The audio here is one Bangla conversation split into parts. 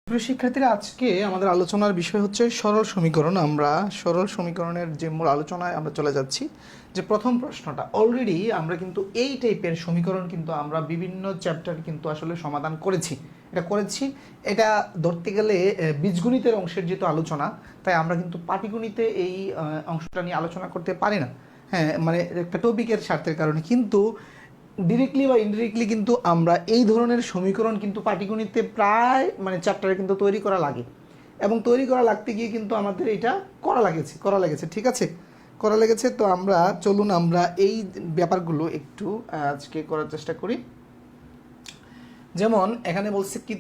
প্রিয় শিক্ষার্থীরা, আজকে আমাদের আলোচনার বিষয় হচ্ছে সরল সমীকরণ। আমরা সরল সমীকরণের যে মূল আলোচনায় আমরা চলে যাচ্ছি। যে প্রথম প্রশ্নটা, অলরেডি আমরা কিন্তু এই টাইপের সমীকরণ কিন্তু আমরা বিভিন্ন চ্যাপ্টার কিন্তু আসলে সমাধান করেছি। এটা ধরতে গেলে বীজগণিতের অংশের যেহেতু আলোচনা, তাই আমরা কিন্তু পাটিগণিতে এই অংশটা নিয়ে আলোচনা করতে পারি না। হ্যাঁ, মানে একটা টপিকের স্বার্থের কারণে, কিন্তু ডিরেক্টলি বা ইনডিরেক্টলি কিন্তু আমরা এই ধরনের সমীকরণ কিন্তু পাটিগণিতে প্রায় চ্যাপ্টারে কিন্তু তৈরি করা লাগে, এবং তৈরি করা লাগতে গিয়ে কিন্তু আমাদের এটা করা লেগেছে ঠিক আছে, করা লেগেছে। তো আমরা চলুন আমরা এই ব্যাপারগুলো একটু আজকে করার চেষ্টা করি। যেমন এখানে বলছে কি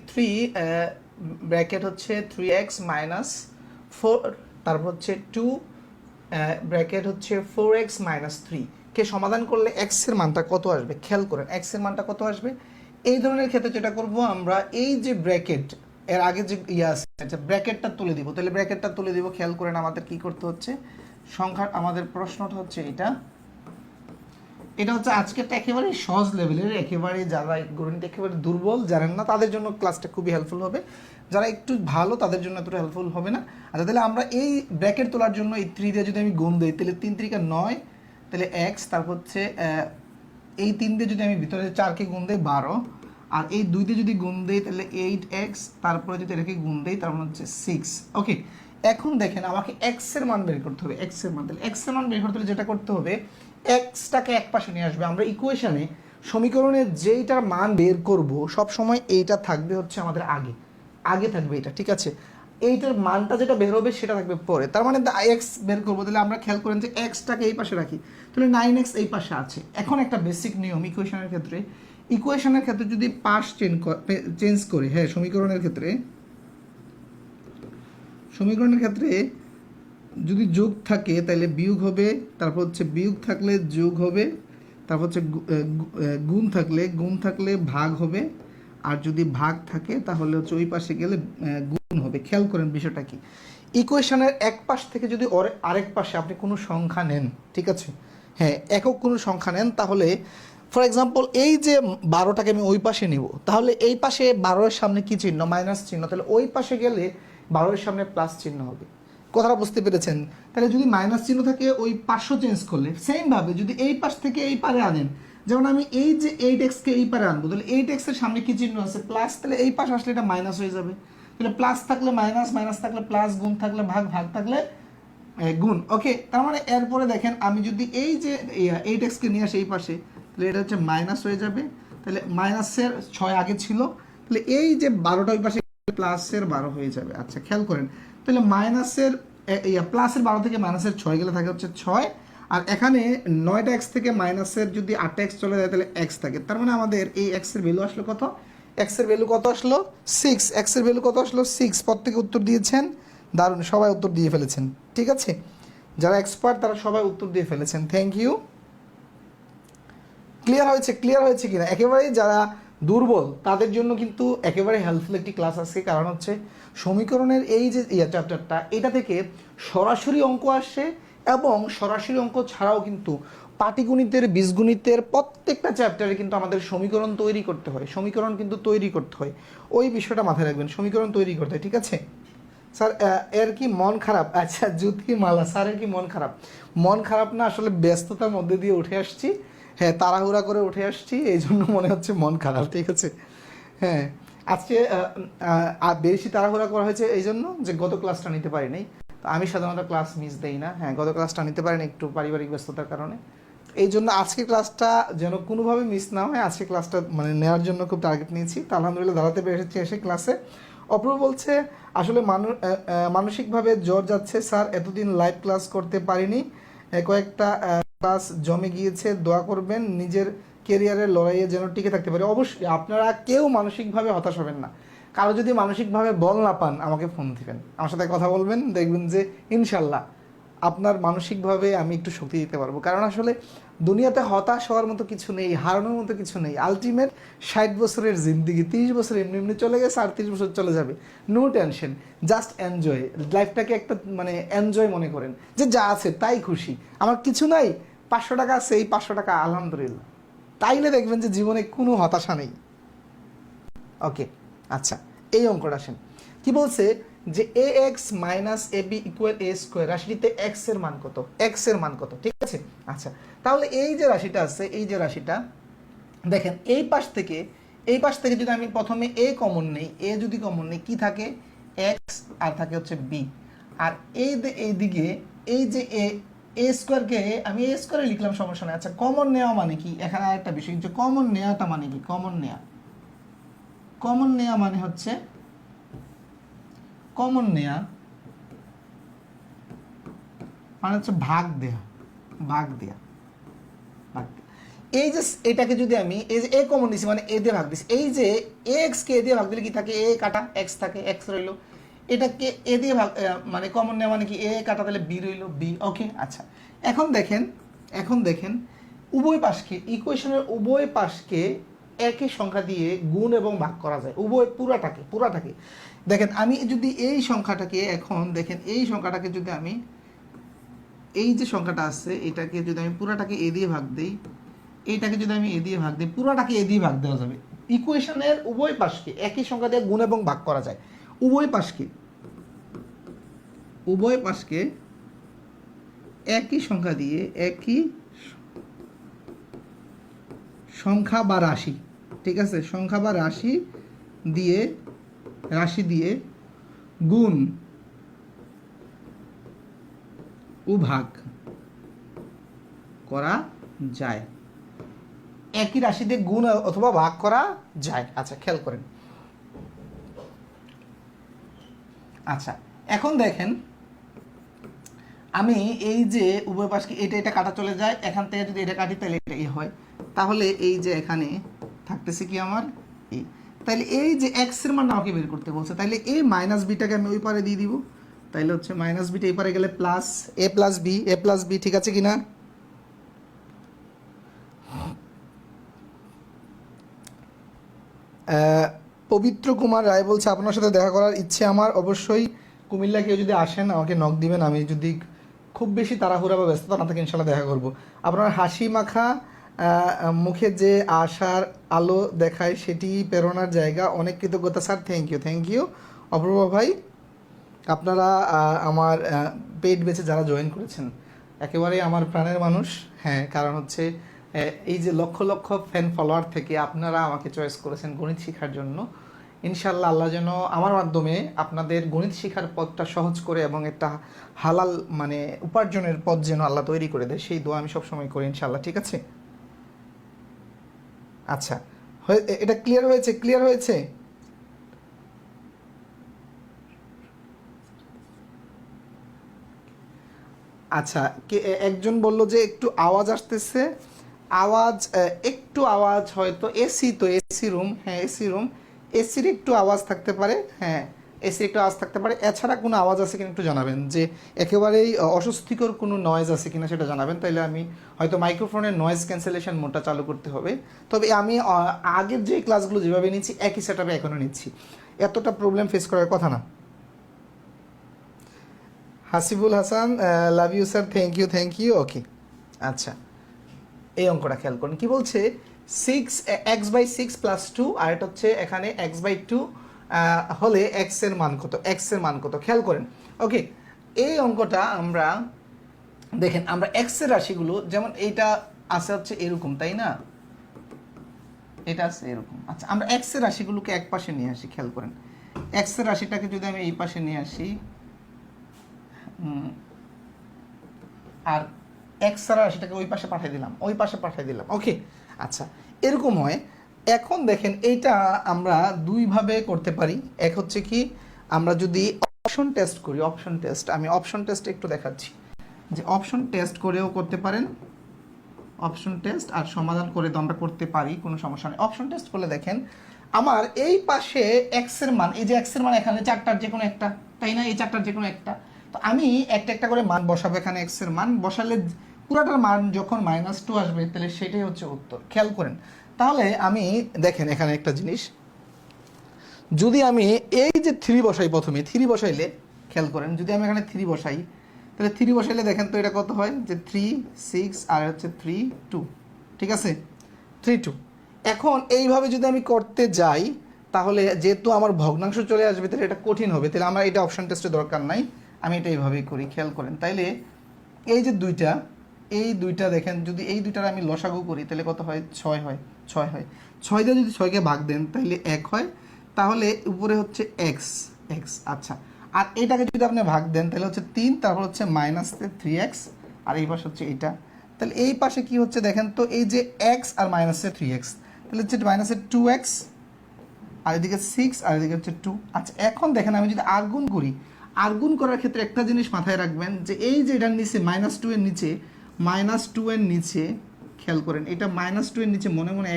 ব্র্যাকেট হচ্ছে 3x-4, তারপর হচ্ছে 2 ব্র্যাকেট হচ্ছে 4x-3 কে সমাধান করলে x এর মানটা কত আসবে। খেয়াল করেন x এর মানটা কত আসবে। এই ধরনের ক্ষেত্রে যেটা করব, আমরা এই যে ব্র্যাকেট এর আগে যে আছে, আচ্ছা ব্র্যাকেটটা তুলে দিব। তাহলে ব্র্যাকেটটা তুলে দিব, খেয়াল করেন আমাদের কি করতে হচ্ছে। আমাদের প্রশ্নটা হচ্ছে এটা হচ্ছে আজকেরটা একেবারে সহজ লেভেলের, একেবারে যারা গণিত একেবারে দুর্বল জানেন না তাদের জন্য ক্লাসটা খুবই হেল্পফুল হবে, যারা একটু ভালো তাদের জন্য এতটা হেল্পফুল হবে না। আচ্ছা, তাহলে আমরা এই ব্র্যাকেট তোলার জন্য এই 3 দিয়ে যদি আমি গুণ দিই, তাহলে 3 3 9, তাহলে এক্স, তারপর হচ্ছে এই 3 দিয়ে যদি আমি ভিতরে 4কে গুণ দিই 12, আর এই 2 দিয়ে যদি গুণ দিই তাহলে 8x, তারপরে যদি এটাকে গুণ দিই তার মানে হচ্ছে 6। ওকে, এখন দেখেন আমাকে x এর মান বের করতে হবে। x এর মান, তাহলে x এর মান বের করতে হলে যেটা করতে হবে, এক্সটাকে এক পাশে নিয়ে আসবে। আমরা ইকুয়েশনে সমীকরণে যেইটার মান বের করব সব সময় এইটা থাকবে হচ্ছে আমাদের আগে থাকবে এটা, ঠিক আছে। এইটার মানটা যেটা বের হবে সেটা থাকবে পরে। তার মানে এক্স বের করবো, তাহলে আমরা খেয়াল করেন যে এক্সটাকে এই পাশে রাখি, তাহলে 9x এই পাশে আছে। এখন একটা বেসিক নিয়ম ইকুয়েশনের ক্ষেত্রে যদি পাশ চেঞ্জ করি, হ্যাঁ সমীকরণের ক্ষেত্রে যদি যোগ থাকে তাহলে বিয়োগ হবে, তারপর হচ্ছে বিয়োগ থাকলে যোগ হবে, তারপর হচ্ছে গুণ থাকলে ভাগ হবে, আর যদি ভাগ থাকে তাহলে হচ্ছে ওই পাশে গেলে গুণ হবে। খেয়াল করেন বিষয়টা কি, ইকুয়েশনের এক পাশ থেকে যদি আরেক পাশে আপনি কোনো সংখ্যা নেন, ঠিক আছে, হ্যাঁ একক কোনো সংখ্যা নেন, তাহলে ফর এক্সাম্পল এই যে 12টাকে আমি ওই পাশে নিব, তাহলে এই পাশে 12-এর সামনে কি চিহ্ন, মাইনাস চিহ্ন, তাহলে ওই পাশে গেলে 12-এর সামনে প্লাস চিহ্ন হবে। কথাটা বুঝতে পেরেছেন? তাহলে যদি মাইনাস চিহ্ন থাকে ওই পাশও চেঞ্জ করলে, সেমভাবে যদি এই পাশ থেকে এই পারে আনেন, যেমন আমি এই যে 8x-কে এই পারে আনবো, তাহলে 8x-এর সামনে কি চিহ্ন আছে, প্লাস, তাহলে এই পাশ আসলে এটা মাইনাস হয়ে যাবে। তাহলে প্লাস থাকলে মাইনাস, মাইনাস থাকলে প্লাস, গুণ থাকলে ভাগ, ভাগ থাকলে গুণ। ওকে, তার মানে এরপরে দেখেন আমি যদি এই যে 8x-কে নিয়ে আসি এই পাশে, তাহলে এটা হচ্ছে মাইনাস হয়ে যাবে। তাহলে মাইনাসের 6 আগে ছিল, তাহলে এই যে 12টা ওই পাশে প্লাসের 12 হয়ে যাবে। আচ্ছা খেয়াল করেন, তাহলে প্লাসের 12 থেকে মাইনাসের 6 গেলে থাকে হচ্ছে 6, আর এখানে 9টা এক্স থেকে মাইনাসের যদি 8টা এক্স চলে যায় তাহলে এক্স থাকে। তার মানে আমাদের এই এক্সের ভ্যালু আসলো কত, এক্সের ভ্যালু কত আসলো 6, এক্সের ভ্যালু কত আসলো 6। প্রত্যেকে উত্তর দিয়েছেন, দারুণ, সবাই উত্তর দিয়ে ফেলেছেন, ঠিক আছে। যারা এক্সপার্ট তারা সবাই উত্তর দিয়ে ফেলেছেন, থ্যাংক ইউ। ক্লিয়ার হয়েছে কিনা? একেবারেই যারা দুর্বল তাদের জন্য কিন্তু একেবারে হেল্পফুল একটি ক্লাস আছে, কারণ হচ্ছে সমীকরণের এই যে চ্যাপ্টারটা, এটা থেকে সরাসরি অঙ্ক আসে, এবং সরাসরি অঙ্ক ছাড়াও কিন্তু পাটিগণিতের, বীজগণিতের প্রত্যেকটা চ্যাপ্টারে কিন্তু আমাদের সমীকরণ তৈরি করতে হয়। ওই বিষয়টা মাথায় রাখবেন, সমীকরণ তৈরি করতে হয়, ঠিক আছে। স্যার এর কি মন খারাপ? আচ্ছা জ্যোতিমালা স্যারের কি মন খারাপ না, আসলে ব্যস্ততার মধ্যে দিয়ে উঠে আসছি, হ্যাঁ তাড়াহুড়া করে উঠে আসছি, এই জন্য মনে হচ্ছে মন খারাপ, ঠিক আছে। হ্যাঁ, আজকে বেশি তাড়াহুড়া করা হয়েছে এই জন্য যে গত ক্লাসটা নিতে পারি নাই। তো আমি সাধারণত ক্লাস মিস দেই না, হ্যাঁ গত ক্লাসটা নিতে পারিনি একটু পারিবারিক ব্যস্ততার কারণে, এই জন্য আজকে ক্লাসটা যেন কোনোভাবে মিস না হয়, আজকে ক্লাসটা নেওয়ার জন্য খুব টার্গেট নিয়েছি। তো আলহামদুলিল্লাহ দাঁড়াতে পেরেছি এসে ক্লাসে। অপূর্ব বলছে আসলে মানসিকভাবে জ্বর যাচ্ছে স্যার, এতদিন লাইভ ক্লাস করতে পারিনি, কয়েকটা ক্লাস জমে গিয়েছে, দোয়া করবেন নিজের কেরিয়ারের লড়াইয়ে যেন টিকে থাকতে পারে। অবশ্যই আপনারা কেউ মানসিকভাবে হতাশ হবেন না, কারো যদি মানসিকভাবে বল না পান আমাকে ফোন দিবেন, আমার সাথে কথা বলবেন, দেখবেন যে ইনশাল্লাহ আপনার মানসিকভাবে আমি একটু শক্তি দিতে পারবো। কারণ আসলে দুনিয়াতে হতাশ হওয়ার মতো কিছু নেই, হারানোর মতো কিছু নেই। আলটিমেট 60 বছরের জিন্দিগি, 30 বছর এমনি এমনি চলে গেছে, আর 30 বছর চলে যাবে, নো টেনশন, জাস্ট এনজয় লাইফটাকে, একটা এনজয় মনে করেন যে যা আছে তাই খুশি। আমার কিছু নাই, 500 টাকা আছে, এই 500 টাকা আলহামদুলিল্লাহ, তাইলে দেখবেন যে জীবনে কোনো হতাশা নেই। ওকে, আচ্ছা এই অঙ্কটা আসেন, কি বলছে যে এ x minus A B equal A square, রাশিটিতে x এর মান কত, এক্স এর মান কত, ঠিক আছে। আচ্ছা, তাহলে এই যে রাশিটা আছে, এই যে রাশিটা দেখেন এই পাশ থেকে যদি আমি প্রথমে এ কমন নেই, এ যদি কমন নেই কি থাকে, এক্স আর থাকে হচ্ছে বি, আর এইদিকে এই যে এ স্কোয়ারকে আমি এ স্কোয়ারে লিখলাম, সমস্যা নেই। আচ্ছা, কমন নেওয়া মানে কি, এখানে আরেকটা বিষয়, যে কমন নেওয়াটা মানে কি, কমন নেওয়া মানে হচ্ছে, কমন নেওয়া মানে হচ্ছে ভাগ দেয়া। এই যে এটাকে যদি আমি এই যে এ কমন দিছি মানে এ দিয়ে ভাগ দিছি, এই যে এক্স কে এ দিয়ে ভাগ দিলে কি থাকে, এ কাটা এক্স থাকে, এক্স রইলো, এটাকে এ দিয়ে ভাগ মানে কমন নেওয়া মানে কি, এ কাটা তাহলে বি রইলো, বি। ওকে, আচ্ছা, এখন দেখেন উভয় পাশকে, ইকুয়েশনের উভয় পাশকে একই সংখ্যা দিয়ে গুণ এবং ভাগ করা যায়, উভয় পুরাটাকে দেখেন। আমি যদি এই সংখ্যাটাকে এখন দেখেন, এই সংখ্যাটাকে যদি আমি, এই যে সংখ্যাটা আছে এটাকে যদি আমি পুরাটাকে এ দিয়ে ভাগ দিই, এইটাকে যদি আমি এ দিয়ে ভাগ দিই, পুরাটাকে এ দিয়ে ভাগ দেওয়া যাবে। ইকুয়েশনের উভয় পাশকে একই সংখ্যা দিয়ে গুণ এবং ভাগ করা যায়, উভয় পাশকে একই সংখ্যা দিয়ে, একই সংখ্যা বা রাশি, ঠিক আছে, সংখ্যা বা রাশি দিয়ে গুণ ও ভাগ করা যায়, একই রাশি দিয়ে গুণ অথবা ভাগ করা যায়। আচ্ছা, খেয়াল করেন। আচ্ছা, এখন দেখেন আমি এই যে উভয় পাশকে এটা কাটা চলে যায়, এখান থেকে যদি এটা কাটি তাহলে এটা হয়, তাহলে এই যে এখানে থাকতেছে কি আমার এই, তাহলে এই যে এক্স এর মান আমাকে বের করতে বলছে, তাহলে এই মাইনাস বিটাকে আমি ওই পারে দিয়ে দিব, তাহলে হচ্ছে মাইনাস বিটা এই পারে গেলে প্লাস এ প্লাস বি, ঠিক আছে কিনা। পবিত্র কুমার রায় বলছে আপনার সাথে দেখা করার ইচ্ছে আমার, অবশ্যই কুমিল্লা কেউ যদি আসেন আমাকে নক দিবেন, আমি যদি খুব বেশি তাড়াহুড়া বা ব্যস্ততা না থাকে ইনশাল্লাহ দেখা করব। আপনার হাসি মাখা মুখে যে আশার আলো দেখায় সেটি প্রেরণার জায়গা, অনেক কৃতজ্ঞতা স্যার, থ্যাংক ইউ অপূর্ব ভাই। আপনারা আমার পেইড বেচে যারা জয়েন করেছেন একেবারেই আমার প্রাণের মানুষ, হ্যাঁ, কারণ হচ্ছে এই যে লক্ষ লক্ষ ফ্যান ফলোয়ার থেকে আপনারা আমাকে চয়েস করেছেন গণিত শেখার জন্য। ইনশাল্লাহ আল্লাহ যেন আমার মাধ্যমে আপনাদের গণিত শেখার পথটা সহজ করে এবং একটা হালাল মানে উপার্জনের পথ যেন আল্লাহ তৈরি করে দেয়, সেই দোয়া আমি সবসময় করি ইনশাল্লাহ, ঠিক আছে। আচ্ছা, এটা ক্লিয়ার হয়েছে। আচ্ছা, একজন বলল যে একটু আওয়াজ আসতেছে, আওয়াজ হয়তো এসি রুম, হ্যাঁ এসির একটু আওয়াজ থাকতে পারে, হ্যাঁ এসির একটু আওয়াজ থাকতে পারে, এছাড়া কোনো আওয়াজ আছে কিনা একটু জানাবেন, যে একেবারেই অস্বস্তিকর কোনো নয়েজ আছে কিনা সেটা জানাবেন, তাইলে আমি হয়তো মাইক্রোফোনের নয়েজ ক্যান্সেলেশন মোডটা চালু করতে হবে। তবে আমি আগের যে ক্লাসগুলো যেভাবে নিচ্ছি একই সেটআপে এখনও নিচ্ছি, এতটা প্রবলেম ফেস করার কথা না। Hasibul Hasan, love you sir, thank you okay. আচ্ছা, এই অঙ্কটা খেয়াল করুন, কি বলছে, 6x/6 + 2, আর এটা হচ্ছে এখানে x/2 হলে x এর মান কত, খেয়াল করেন। ওকে, এই অঙ্কটা আমরা দেখেন, আমরা x এর রাশিগুলো যেমন এইটা আছে হচ্ছে এরকম, তাই না, এটা আছে এরকম। আচ্ছা, আমরা x এর রাশিগুলোকে এক পাশে নিয়ে আসি, খেয়াল করেন, x এর রাশিটাকে যদি আমি এই পাশে নিয়ে আসি, আর এক্স ছাড়া সেটাকে ওই পাশে পাঠিয়ে দিলাম, ওকে। আচ্ছা, এরকম হয়। এখন দেখেন এইটা আমরা দুইভাবে করতে পারি, এক হচ্ছে কি আমরা যদি অপশন টেস্ট করি, আমি অপশন টেস্ট একটু দেখাচ্ছি, যে অপশন টেস্ট করেও করতে পারেন, অপশন টেস্ট আর সমাধান করে তো আমরা করতে পারি, কোনো সমস্যা নেই। অপশন টেস্ট করলে দেখেন আমার এই পাশে এক্স এর মান, এই যে এক্স এর মান এখানে চারটার যে কোনো একটা, তাই না, এই চারটার যে কোনো একটা, তো আমি একটা করে মান বসাবো, এখানে এক্স এর মান বসালে পুরাটার মান যখন -2 আসবে তাহলে সেটাই হচ্ছে উত্তর, খেয়াল করেন। তাহলে আমি দেখেন এখানে একটা জিনিস, যদি আমি এই যে 3 বসাই, প্রথমে 3 বসাইলে খেয়াল করেন, যদি আমি এখানে 3 বসাই তাহলে 3 বসাইলে দেখেন তো এটা কত হয়, যে 3 6 আর হচ্ছে 3 2, ঠিক আছে, 3 2। এখন এইভাবে যদি আমি করতে যাই তাহলে যেহেতু আমার ভগ্নাংশ চলে আসবে তাহলে এটা কঠিন হবে, তাহলে আমার এটা অপশন টেস্টের দরকার নাই, আমি এটা এইভাবেই করি, খেয়াল করেন। তাইলে এই যে দুইটা, এই দুইটা দেখেন, যদি এই দুইটার আমি লসাগু করি তাহলে কত হয়? 6 হয়, 6 হয়। 6 দিয়ে যদি 6কে ভাগ দেন তাহলে 1 হয়, তাহলে উপরে হচ্ছে এক্স, এক্স। আচ্ছা, আর এটাকে যদি আপনি ভাগ দেন তাহলে হচ্ছে 3, তারপর হচ্ছে মাইনাসে 3x, আর এই পাশে হচ্ছে এইটা। তাহলে এই পাশে কি হচ্ছে দেখেন তো, এই যে এক্স আর মাইনাসে 3x, তাহলে হচ্ছে মাইনাসে 2x, আর এদিকে 6, আর এদিকে হচ্ছে 2। আচ্ছা, এখন দেখেন আমি যদি আর গুণ করি, আর গুণ করার ক্ষেত্রে একটা জিনিস মাথায় রাখবেন, যে এই যে এটার নিচে -2 এর নিচে, -2 এর নিচে খেয়াল করেন, এটা -2 এর নিচে মনে মনে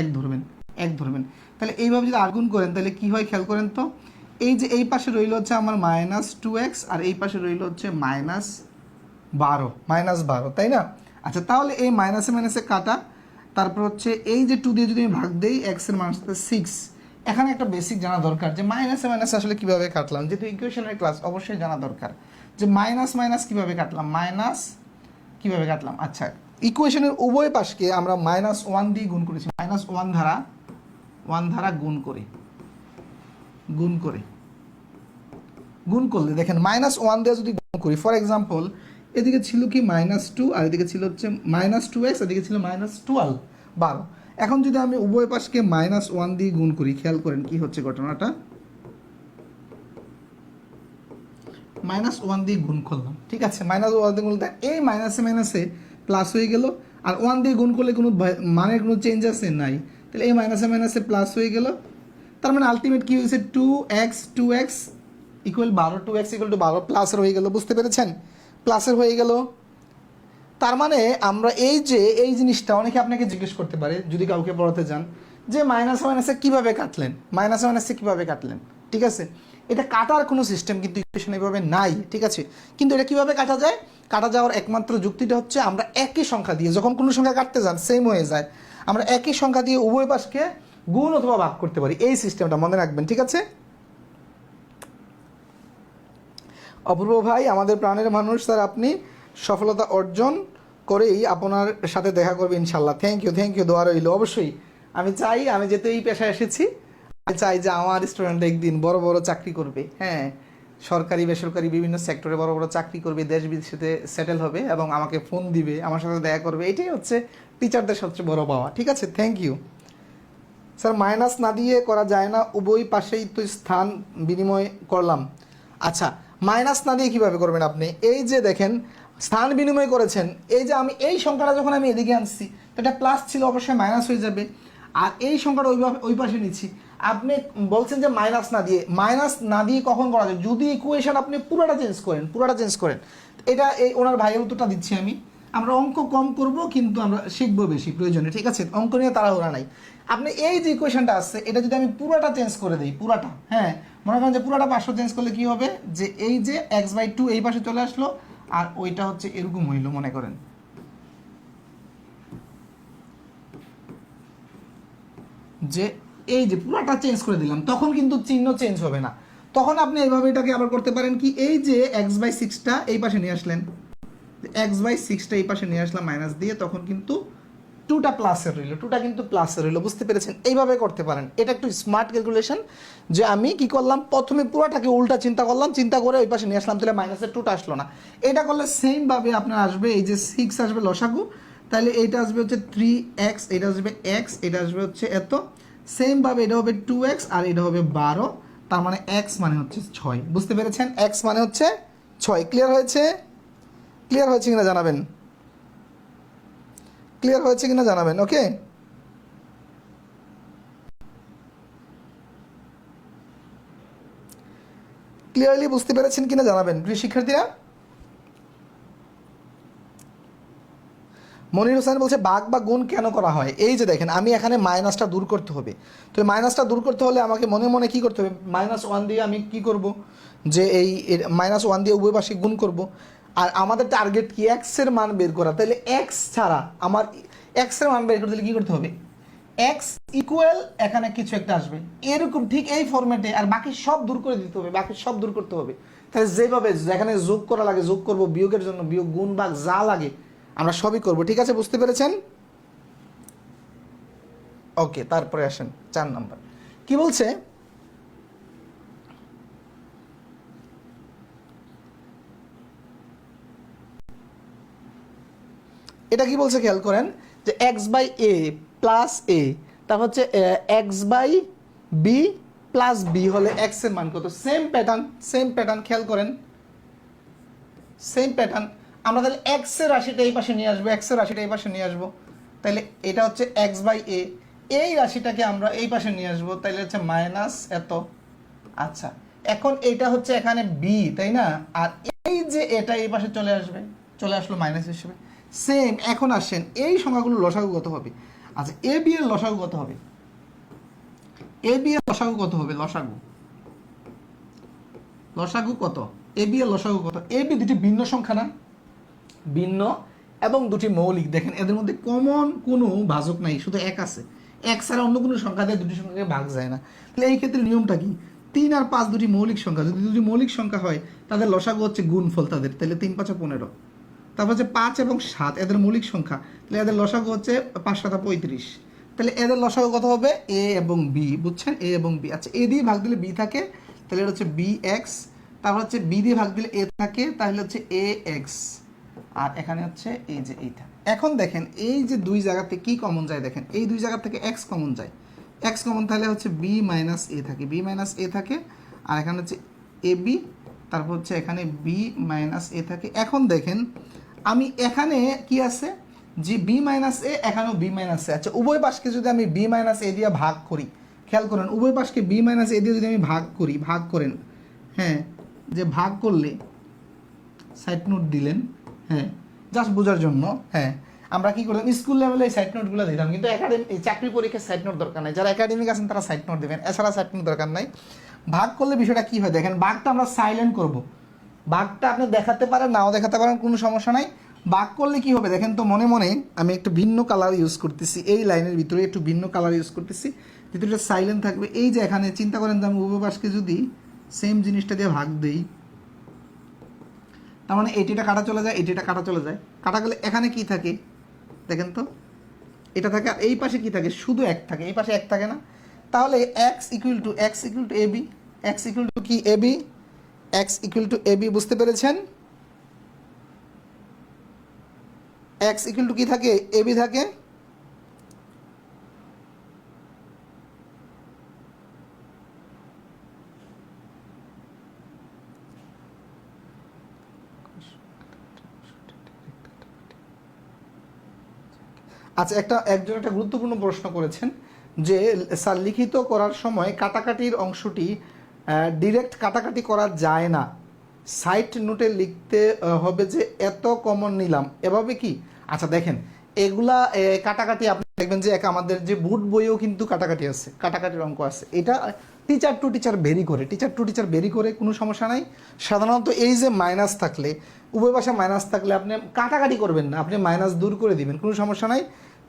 এক ধরবেন, এক ধরবেন। তাহলে এইভাবে যদি আর গুণ করেন তাহলে কি হয় খেয়াল করেন তো, এই যে এই পাশে রইল হচ্ছে আমার -2x, আর এই পাশে রইল হচ্ছে -12, তাই না? আচ্ছা, তাহলে এই মাইনাসে মাইনাসে কাটা, তারপর হচ্ছে এই যে 2 দিয়ে যদি আমি ভাগ দেই, x এর মান হচ্ছে 6। এখানে একটা বেসিক জানা দরকার যে মাইনাসে মাইনাসে আসলে কিভাবে কাটলাম, যেহেতু ইকুয়েশনের ক্লাস অবশ্যই জানা দরকার যে মাইনাস মাইনাস কিভাবে কাটলাম, মাইনাস কিভাবে কাটলাম। আচ্ছা, ইকুয়েশনের উভয় পাশকে আমরা -1 দিয়ে গুণ করেছি, -1 ধারা 1 ধারা গুণ করে, গুণ করলে দেখেন -1 দিয়ে যদি গুণ করি, ফর এক্সাম্পল এদিকে ছিল কি -2, আর এদিকে ছিল হচ্ছে -2x, এদিকে ছিল -12, 12। এখন যদি আমি উভয় পাশকে -1 দিয়ে গুণ করি, খেয়াল করেন কি হচ্ছে ঘটনাটা, -1 দিয়ে গুণ করলাম, ঠিক আছে, -1 দিয়ে গুণ করলে এই মাইনাসে মাইনাসে প্লাস হয়ে গেল, আর 1 দিয়ে গুণ করলে কোনো মানের কোনো চেঞ্জ আছে নাই, তাহলে এই মাইনাসে মাইনাসে প্লাস হয়ে গেল, তার মানে আলটিমেট কি হয়েছে, 2x equal 12, 2x equal to 12 প্লাসের হয়ে গেল, বুঝতে পেরেছেন? প্লাসের হয়ে গেল। তার মানে আমরা এই যে এই জিনিসটা অনেকে আপনাকে জিজ্ঞেস করতে পারে যদি কাউকে পড়াতে যান, যে মাইনাসে মাইনাসে কীভাবে কাটলেন, মাইনাসে মাইনাসে কীভাবে কাটলেন, ঠিক আছে, এটা কাটার কোনো সিস্টেম কিন্তু ইকুয়েশন এইভাবে নাই, ঠিক আছে। কিন্তু এটা কীভাবে কাটা যায়, কাটা যাওয়ার একমাত্র যুক্তিটা হচ্ছে আমরা একই সংখ্যা দিয়ে, যখন কোনো সংখ্যা কাটতে যান সেম হয়ে যায়, আমরা একই সংখ্যা দিয়ে উভয় পাশকে গুণ অথবা ভাগ করতে পারি, এই সিস্টেমটা মনে রাখবেন, ঠিক আছে। অপূর্ব ভাই, আমাদের প্রাণের মানুষ স্যার, আপনি সফলতা অর্জন করেই আপনার সাথে দেখা করবে ইনশাল্লাহ। থ্যাংক ইউ, দোয়া রইল। অবশ্যই আমি চাই, আমি যেহেতু এই পেশায় এসেছি, আমি চাই যে আমার স্টুডেন্ট একদিন বড় বড় চাকরি করবে, হ্যাঁ, সরকারি বেসরকারি বিভিন্ন সেক্টরে বড় বড় চাকরি করবে, দেশ বিদেশে সেটেল হবে এবং আমাকে ফোন দিবে, আমার সাথে দেখা করবে, এটাই হচ্ছে টিচারদের সবচেয়ে বড় পাওয়া, ঠিক আছে। Thank you sir. মাইনাস না দিয়ে করা যায় না, উভয় পাশেই তো স্থান বিনিময় করলাম। আচ্ছা, মাইনাস না দিয়ে কীভাবে করবেন আপনি, এই যে দেখেন স্থান বিনিময় করেছেন, এই যে আমি এই সংখ্যাটা যখন আমি এদিকে আনছি তো এটা প্লাস ছিল, অবশ্যই মাইনাস হয়ে যাবে, আর এই সংখ্যাটা ওই পাশে নিচ্ছি। আপনি বলছেন যে মাইনাস না দিয়ে কখন করা যায়, যদি ইকুয়েশন আপনি পুরোটা চেঞ্জ করেন। এটা এই ওনার ভাইয়ের উত্তরটা দিচ্ছি আমি। আমরা অঙ্ক কম করব কিন্তু আমরা শিখবো বেশি প্রয়োজনে, ঠিক আছে, অঙ্ক নিয়ে তাড়াহুড়া নাই। আপনি এই যে ইকুয়েশনটা আসছে এটা যদি আমি পুরোটা চেঞ্জ করে দিই, পুরাটা, হ্যাঁ, মনে করেন যে পুরাটা 500 চেঞ্জ করলে কি হবে, যে এই যে x/2 এই পাশে চলে আসলো, আর ওইটা হচ্ছে এরকম হইল, মনে করেন যে এই যে পুরাটা চেঞ্জ করে দিলাম, তখন কিন্তু চিহ্ন চেঞ্জ হবে না, তখন আপনি এইভাবে এটাকে আবার করতে পারেন কি, এই যে x/6টা এই পাশে নিয়ে আসলেন, x/6টা এই পাশে নিয়ে আসলাম মাইনাস দিয়ে, তখন কিন্তু 2টা প্লাসের রইল, 2টা কিন্তু প্লাসের রইল, বুঝতে পেরেছেন? এইভাবে করতে পারেন, এটা একটু স্মার্ট ক্যালকুলেশন, যে আমি কি করলাম, প্রথমে পুরোটাকে উল্টা চিন্তা করলাম, চিন্তা করে ওই পাশে নিয়ে আসলাম, তাহলে মাইনাসের 2টা আসলো না। এটা করলে সেমভাবে আপনার আসবে, এই যে 6 আসবে লসাগু, তাহলে এইটা আসবে হচ্ছে 3x, এটা আসবে x, এটা আসবে হচ্ছে এত, সেমভাবে এটা হবে 2x, আর এটা হবে 12, তার মানে x মানে হচ্ছে 6, বুঝতে পেরেছেন? x মানে হচ্ছে 6। ক্লিয়ার হয়েছে কিনা জানাবেন, ওকে। ক্লিয়ারলি বুঝতে পেরেছেন কিনা জানাবেন প্রিয় শিক্ষার্থীরা। মনির হোসেন বলছে ভাগ বা গুণ কেন করা হয়, এই যে দেখেন আমি এখানে মাইনাসটা দূর করতে হবে, তো মাইনাসটা দূর করতে হলে আমাকে মনে মনে কি করতে হবে, -1 দিয়ে আমি কি করব, যে এই -1 দিয়ে উভয় পাশে গুণ করব, আর আমাদের টার্গেট কি, এক্স এর মান বের করা, তাহলে এক্স ছাড়া আমার এক্স এর মান বের করতে হলে কি করতে হবে, এক্স ইকুয়াল এখানে কিছু একটা আসবে এরকম, ঠিক এই ফরম্যাটে, আর বাকি সব দূর করে দিতে হবে, বাকি সব দূর করতে হবে। তাহলে যেভাবে যেখানে যোগ করা লাগে যোগ করব, বিয়োগের জন্য বিয়োগ, গুণ ভাগ যা লাগে আমরা সবই করব, ঠিক আছে, বুঝতে পেরেছেন? ওকে, তারপরে আসেন 4 নাম্বার, কি বলছে, এটা কি বলছে খেয়াল করেন যে X by A plus A, তারপর হচ্ছে X by B plus B হলে এক্স এর মান কত। সেম প্যাটার্ন, সেম প্যাটার্ন খেয়াল করেন, সেম প্যাটার্ন। আমরা তাহলে এক্স এর রাশিটা এই পাশে নিয়ে আসবো, এক্স এর রাশিটা এই পাশে নিয়ে আসবো, তাহলে এটা হচ্ছে এক্স বাই এ, এই রাশিটাকে আমরা এই পাশে নিয়ে আসবো, তাহলে হচ্ছে মাইনাস এত। আচ্ছা, এখন এটা হচ্ছে এখানে বি, তাই না, আর এই যে এটা এই পাশে চলে আসবে, চলে আসলো মাইনাস হিসেবে। সেম, এখন আসেন এই সংখ্যাগুলো লসাগু কত হবে। আচ্ছা, এ বি এর লসাগু কত হবে, এ বি এর লসাগু কত হবে, লসাগু, লসাগু কত, এ বি এর লসাগু কত। এ বি দুটি ভিন্ন সংখ্যা না, ভিন্ন এবং দুটি মৌলিক। দেখেন এদের মধ্যে কমন কোনো ভাজক নাই, শুধু এক আছে, এক ছাড়া অন্য কোনো সংখ্যা দিয়ে দুটি সংখ্যাকে ভাগ যায় না। তাহলে এই ক্ষেত্রে নিয়মটা কি, 3 আর 5 দুটি মৌলিক সংখ্যা, যদি দুটি মৌলিক সংখ্যা হয় তাদের লসাগু হচ্ছে গুণফল তাদের, তাহলে 3 5 15। তারপর হচ্ছে 5 এবং 7 এদের মৌলিক সংখ্যা, তাহলে এদের লসাগু হচ্ছে 5 7 35। তাহলে এদের লসাগু কত হবে, এ এবং বি, বুঝছেন, এ এবং বি। আচ্ছা, এ দিয়ে ভাগ দিলে বি থাকে, তাহলে এটা হচ্ছে বি এক্স, তারপর হচ্ছে বি দিয়ে ভাগ দিলে এ থাকে, তাহলে হচ্ছে এ এক্স, আর এখানে হচ্ছে এই যে এইটা। এখন দেখেন এই যে দুই জায়গাতে কি কমন যায়, দেখেন এই দুই জায়গা থেকে এক্স কমন যায়, এক্স কমন, তাহলে হচ্ছে বি মাইনাস এ থাকে, বি মাইনাস এ থাকে, আর এখানে হচ্ছে এ বি, তারপর হচ্ছে এখানে বি মাইনাস এ থাকে। এখন দেখেন আমি এখানে কি আছে যে বি মাইনাস এ, এখানেও বি মাইনাস এ। আচ্ছা, উভয় পাশকে যদি আমি বি মাইনাস এ দিয়ে ভাগ করি, খেয়াল করেন উভয় পাশকে বি মাইনাস এ দিয়ে যদি আমি ভাগ করি, ভাগ করেন, হ্যাঁ, যে ভাগ করলে সাইড নোট দিলেন, হ্যাঁ, জাস্ট বোঝার জন্য, হ্যাঁ, আমরা কি করলাম স্কুল লেভেলে এই সাইড নোটগুলো দিতাম, কিন্তু চাকরি পরীক্ষার সাইড নোট দরকার নাই, যারা একাডেমিক আছেন তারা সাইড নোট দেবেন, এছাড়া সাইড নোট দরকার নাই। ভাগ করলে বিষয়টা কি হয় দেখেন, ভাগটা আমরা সাইলেন্ট করব, ভাগটা আপনি দেখাতে পারেন নাও দেখাতে পারেন, কোনো সমস্যা নাই। ভাগ করলে কি হবে দেখেন তো, মনে মনে আমি একটু ভিন্ন কালার ইউজ করতেছি, এই লাইনের ভিতরে একটু ভিন্ন কালার ইউজ করতেছি, ভিতরে সাইলেন্ট থাকবে। এই যে এখানে চিন্তা করেন যে আমি উভয় পাশকে যদি সেম জিনিসটা দিয়ে ভাগ দিই, তার মানে এইটিটা কাটা চলে যায়, এইটিটা কাটা চলে যায়, কাটা গেলে এখানে কি থাকে দেখেন তো, এটা থাকে, আর এই পাশে কি থাকে, শুধু এক থাকে, এই পাশে এক থাকে না। তাহলে x equal to a b, x equal to কি a b, x equal to a b, বুঝতে পেরেছেন, এক্স ইকুয়াল টু কি থাকে, এ বি থাকে। আচ্ছা, একজন একটা গুরুত্বপূর্ণ প্রশ্ন করেছেন যে স্যার লিখিত করার সময় কাটাকাটির অংশটি ডিরেক্ট কাটাকাটি করা যায় না, সাইড নোটে লিখতে হবে যে এত কমন নিলাম, এভাবে কি। আচ্ছা দেখেন এগুলা কাটাকাটি আপনি দেখবেন যে আমাদের যে বুট বইয়েও কিন্তু কাটাকাটি আছে, কাটাকাটির অঙ্ক আছে, এটা টিচার টু টিচার ভেরি করে, টিচার টু টিচার ভেরি করে, কোনো সমস্যা নাই। সাধারণত এই যে মাইনাস থাকলে, উভয় পাশে মাইনাস থাকলে আপনি কাটাকাটি করবেন না, আপনি মাইনাস দূর করে দিবেন, কোনো সমস্যা নাই।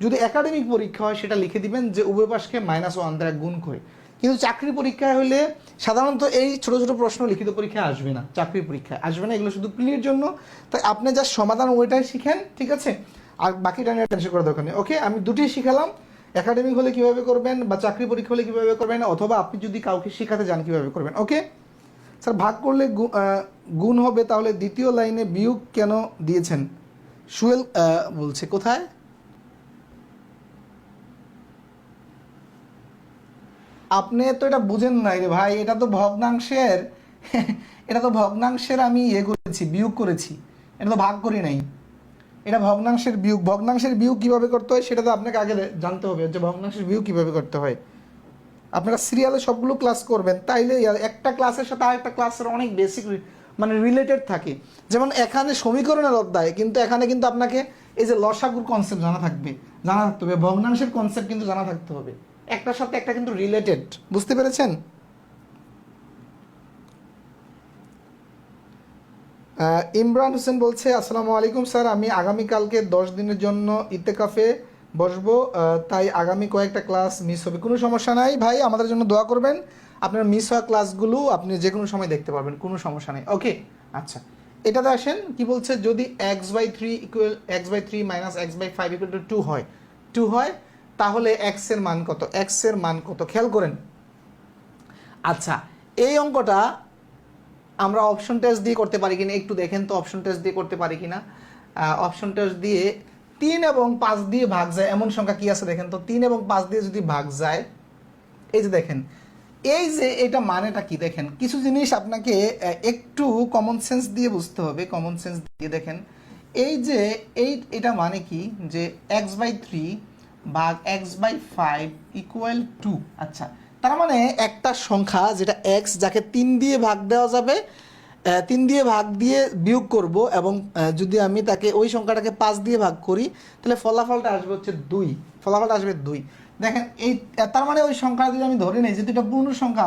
যদি একাডেমিক পরীক্ষা হয় সেটা লিখে দিবেন যে উভয় পাশকে -1 দ্বারা গুণ করে। কিন্তু চাকরি পরীক্ষায় হলে সাধারণত এই ছোট ছোট প্রশ্ন লিখিত পরীক্ষায় আসবে না, চাকরি পরীক্ষায় আসবে না, এগুলো শুধু প্রিলির জন্য। তাই আপনি যা সমাধান ওইটাই শিখেন, ঠিক আছে, আর বাকিটা নিয়ে টেনশন করার দরকার নেই। ওকে, আমি দুটোই শিখালাম, একাডেমিক হলে কীভাবে করবেন বা চাকরি পরীক্ষা হলে কীভাবে করবেন, অথবা আপনি যদি কাউকে শেখাতে যান কীভাবে করবেন। ওকে স্যার, ভাগ করলে গুণ হবে, তাহলে দ্বিতীয় লাইনে বিয়োগ কেন দিয়েছেন, সুয়েল বলছে, কোথায়, আপনি তো এটা বুঝেন নাই রে ভাই, এটা তো ভগ্নাংশের এটা তো ভগ্নাংশের আমি করেছি, বিয়োগ করেছি, এটা তো ভাগ করি নাই, এটা ভগ্নাংশের বিয়োগ। ভগ্নাংশের বিয়োগ কীভাবে করতে হয় সেটা তো আপনাকে আগে জানতে হবে, যে ভগ্নাংশের বিয়োগ কীভাবে করতে হয়। আপনারা সিরিয়ালে সবগুলো ক্লাস করবেন, তাইলে একটা ক্লাসের সাথে আরেকটা ক্লাসের অনেক বেসিক মানে রিলেটেড থাকে। যেমন এখানে সমীকরণের অধ্যায়, কিন্তু এখানে কিন্তু আপনাকে এই যে লসাগুর কনসেপ্ট জানা থাকতে হবে, ভগ্নাংশের কনসেপ্ট কিন্তু জানা থাকতে হবে, একটার সাথে একটা কিন্তু রিলেটেড, বুঝতে পেরেছেন। ইমরান হোসেন বলছে, আসসালামু আলাইকুম স্যার, আমি আগামীকালকে 10 দিনের জন্য ইত্তেকাফে বসবো, তাই আগামী কয়েকটা ক্লাস মিস হবে। কোনো সমস্যা নাই ভাই, আমাদের জন্য দোয়া করবেন, আপনার মিস হওয়া ক্লাসগুলো আপনি যে কোনো সময় দেখতে পারবেন, কোনো সমস্যা নেই। ওকে, আচ্ছা এটাতে আসেন, কি বলছে, যদি x/3 minus x/5 equal to 2 হয়, তাহলে x এর মান কত, x এর মান কত, খেয়াল করেন আচ্ছা, এই অঙ্কটা আমরা অপশন টেস্ট দিয়ে করতে পারি কিনা একটু দেখেন তো, অপশন টেস্ট দিয়ে করতে পারি কিনা। অপশন টেস্ট দিয়ে 3 এবং 5 দিয়ে ভাগ যায় এমন সংখ্যা কি আছে দেখেন তো। 3 এবং 5 দিয়ে যদি ভাগ যায়, এই যে দেখেন, এই যে এটা মানেটা কি দেখেন, কিছু জিনিস আপনাকে একটু কমন সেন্স দিয়ে বুঝতে হবে। কমন সেন্স দিয়ে দেখেন, এই যে এটা মানে কি যে x/3 ভাগ x/5 ইকুয়াল টু, আচ্ছা তার মানে একটা সংখ্যা যেটা x, যাকে 3 দিয়ে ভাগ দেওয়া যাবে, 3 দিয়ে ভাগ দিয়ে বিয়োগ করব, এবং যদি আমি তাকে ওই সংখ্যাটাকে 5 দিয়ে ভাগ করি, তাহলে ফলাফলটা আসবে হচ্ছে 2, ফলাফলটা আসবে 2। দেখেন এই তার মানে ওই সংখ্যা যদি আমি ধরে নিই, যেহেতু এটা পূর্ণ সংখ্যা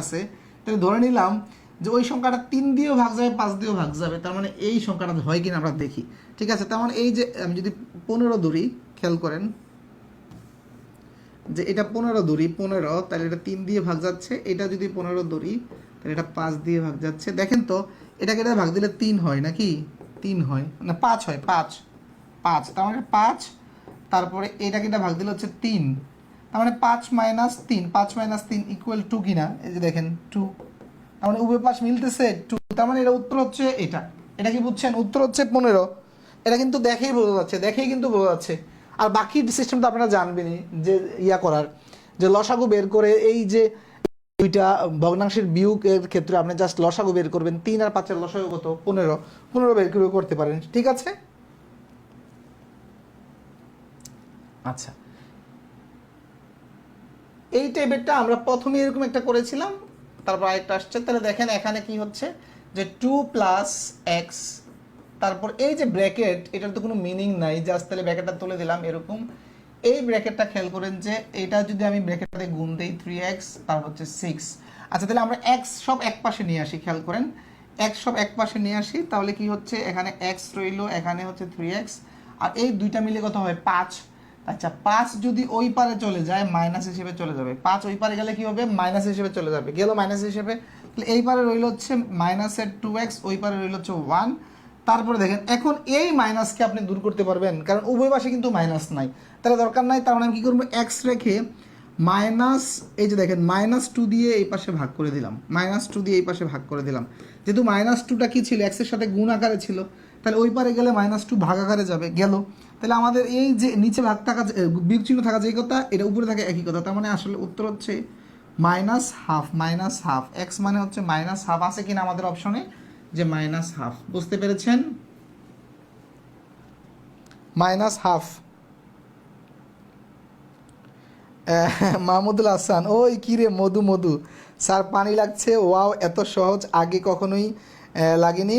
আছে, তাহলে ধরে নিলাম যে ওই সংখ্যাটা 3 দিয়েও ভাগ যাবে, 5 দিয়েও ভাগ যাবে। তার মানে এই সংখ্যাটা হয় কিনা আমরা দেখি, ঠিক আছে। তার মানে এই যে আমি যদি 15 ধরি, খেয়াল করেন যে এটা 15 ধরি, 15, তাহলে এটা 3 দিয়ে ভাগ যাচ্ছে। এটা যদি 15 ধরি, তাহলে এটা 5 দিয়ে ভাগ যাচ্ছে। দেখেন তো এটাকে এটা ভাগ দিলে 3 হয় নাকি? 3 হয় না, 5 হয়, 5, তার মানে 5। তারপরে এটাকে এটা ভাগ দিলে হচ্ছে 3, তার মানে 5 - 3, 5 - 3 ইকুয়াল 2 কিনা, এই যে দেখেন 2। তার মানে উভয় পাশ মিলতেছে 2, তার মানে এটা উত্তর হচ্ছে এটা। এটা কি বুঝছেন? উত্তর হচ্ছে 15। এটা কিন্তু দেখেই বোঝা যাচ্ছে, দেখেই কিন্তু বোঝা যাচ্ছে। আর বাকি সিস্টেম তো আপনারা জানবেনই, যে ইয়া করার, যে লসাগু বের করে, এই যে দুইটা ভগ্নাংশের বিয়োগের ক্ষেত্রে আপনি জাস্ট লসাগু বের করবেন। 3 আর 5 এর লসাগু কত? 15, 15 বের করে করতে পারেন, ঠিক আছে। আচ্ছা, এই টেবিলটা আমরা প্রথমে এরকম একটা করেছিলাম, তারপর আরেকটা আসছে। তাহলে দেখেন এখানে কি হচ্ছে, যে 2 + x, তারপর এই যে ব্র্যাকেট, এটার তো কোনো মিনিং নাই, জাস্ট তাহলে ব্র্যাকেটটা তুলে দিলাম এরকম। এই ব্র্যাকেটটা খেয়াল করেন যে এটা যদি আমি ব্র্যাকেটটাতে গুণ দিই 3x, তার হচ্ছে 6। আচ্ছা, তাহলে আমরা x সব এক পাশে নিয়ে আসি, খেয়াল করেন x সব এক পাশে নিয়ে আসি, তাহলে কি হচ্ছে, এখানে x রইল, এখানে হচ্ছে 3x, আর এই দুইটা মিলে কত হয়? 5। আচ্ছা, 5 যদি ওই পারে চলে যায়, মাইনাস হিসেবে চলে যাবে। 5 ওই পারে গেলে কি হবে? মাইনাস হিসেবে চলে যাবে, গেল মাইনাস হিসেবে। তাহলে এই পারে রইল হচ্ছে মাইনাসের 2x, ওই পারে রইল হচ্ছে 1। তারপরে দেখেন এখন এই মাইনাসকে আপনি দূর করতে পারবেন, কারণ উভয় পাশে কিন্তু মাইনাস নাই, তাহলে দরকার নাই। তার মানে আমি কী করবো, এক্স রেখে মাইনাস, এই যে দেখেন -2 দিয়ে এই পাশে ভাগ করে দিলাম, -2 দিয়ে এই পাশে ভাগ করে দিলাম। যেহেতু -2টা কি ছিল, এক্সের সাথে গুণ আকারে ছিল, তাহলে ওই পারে গেলে -2 ভাগ আকারে যাবে, গেল। তাহলে আমাদের এই যে নিচে ভাগ থাকা, বিয়োগ চিহ্ন থাকা যেই কথা, এটা উপরে থাকে একই কথা। তার মানে আসলে উত্তর হচ্ছে -1/2, এক্স মানে হচ্ছে -1/2। আছে কিনা আমাদের অপশনে যে -1/2, বুঝতে পেরেছেন? -1/2। মাহমুদুল হাসান, ওই কিরে মধু স্যার পানি লাগছে, ওয়াও এত সহজ আগে কখনোই লাগেনি।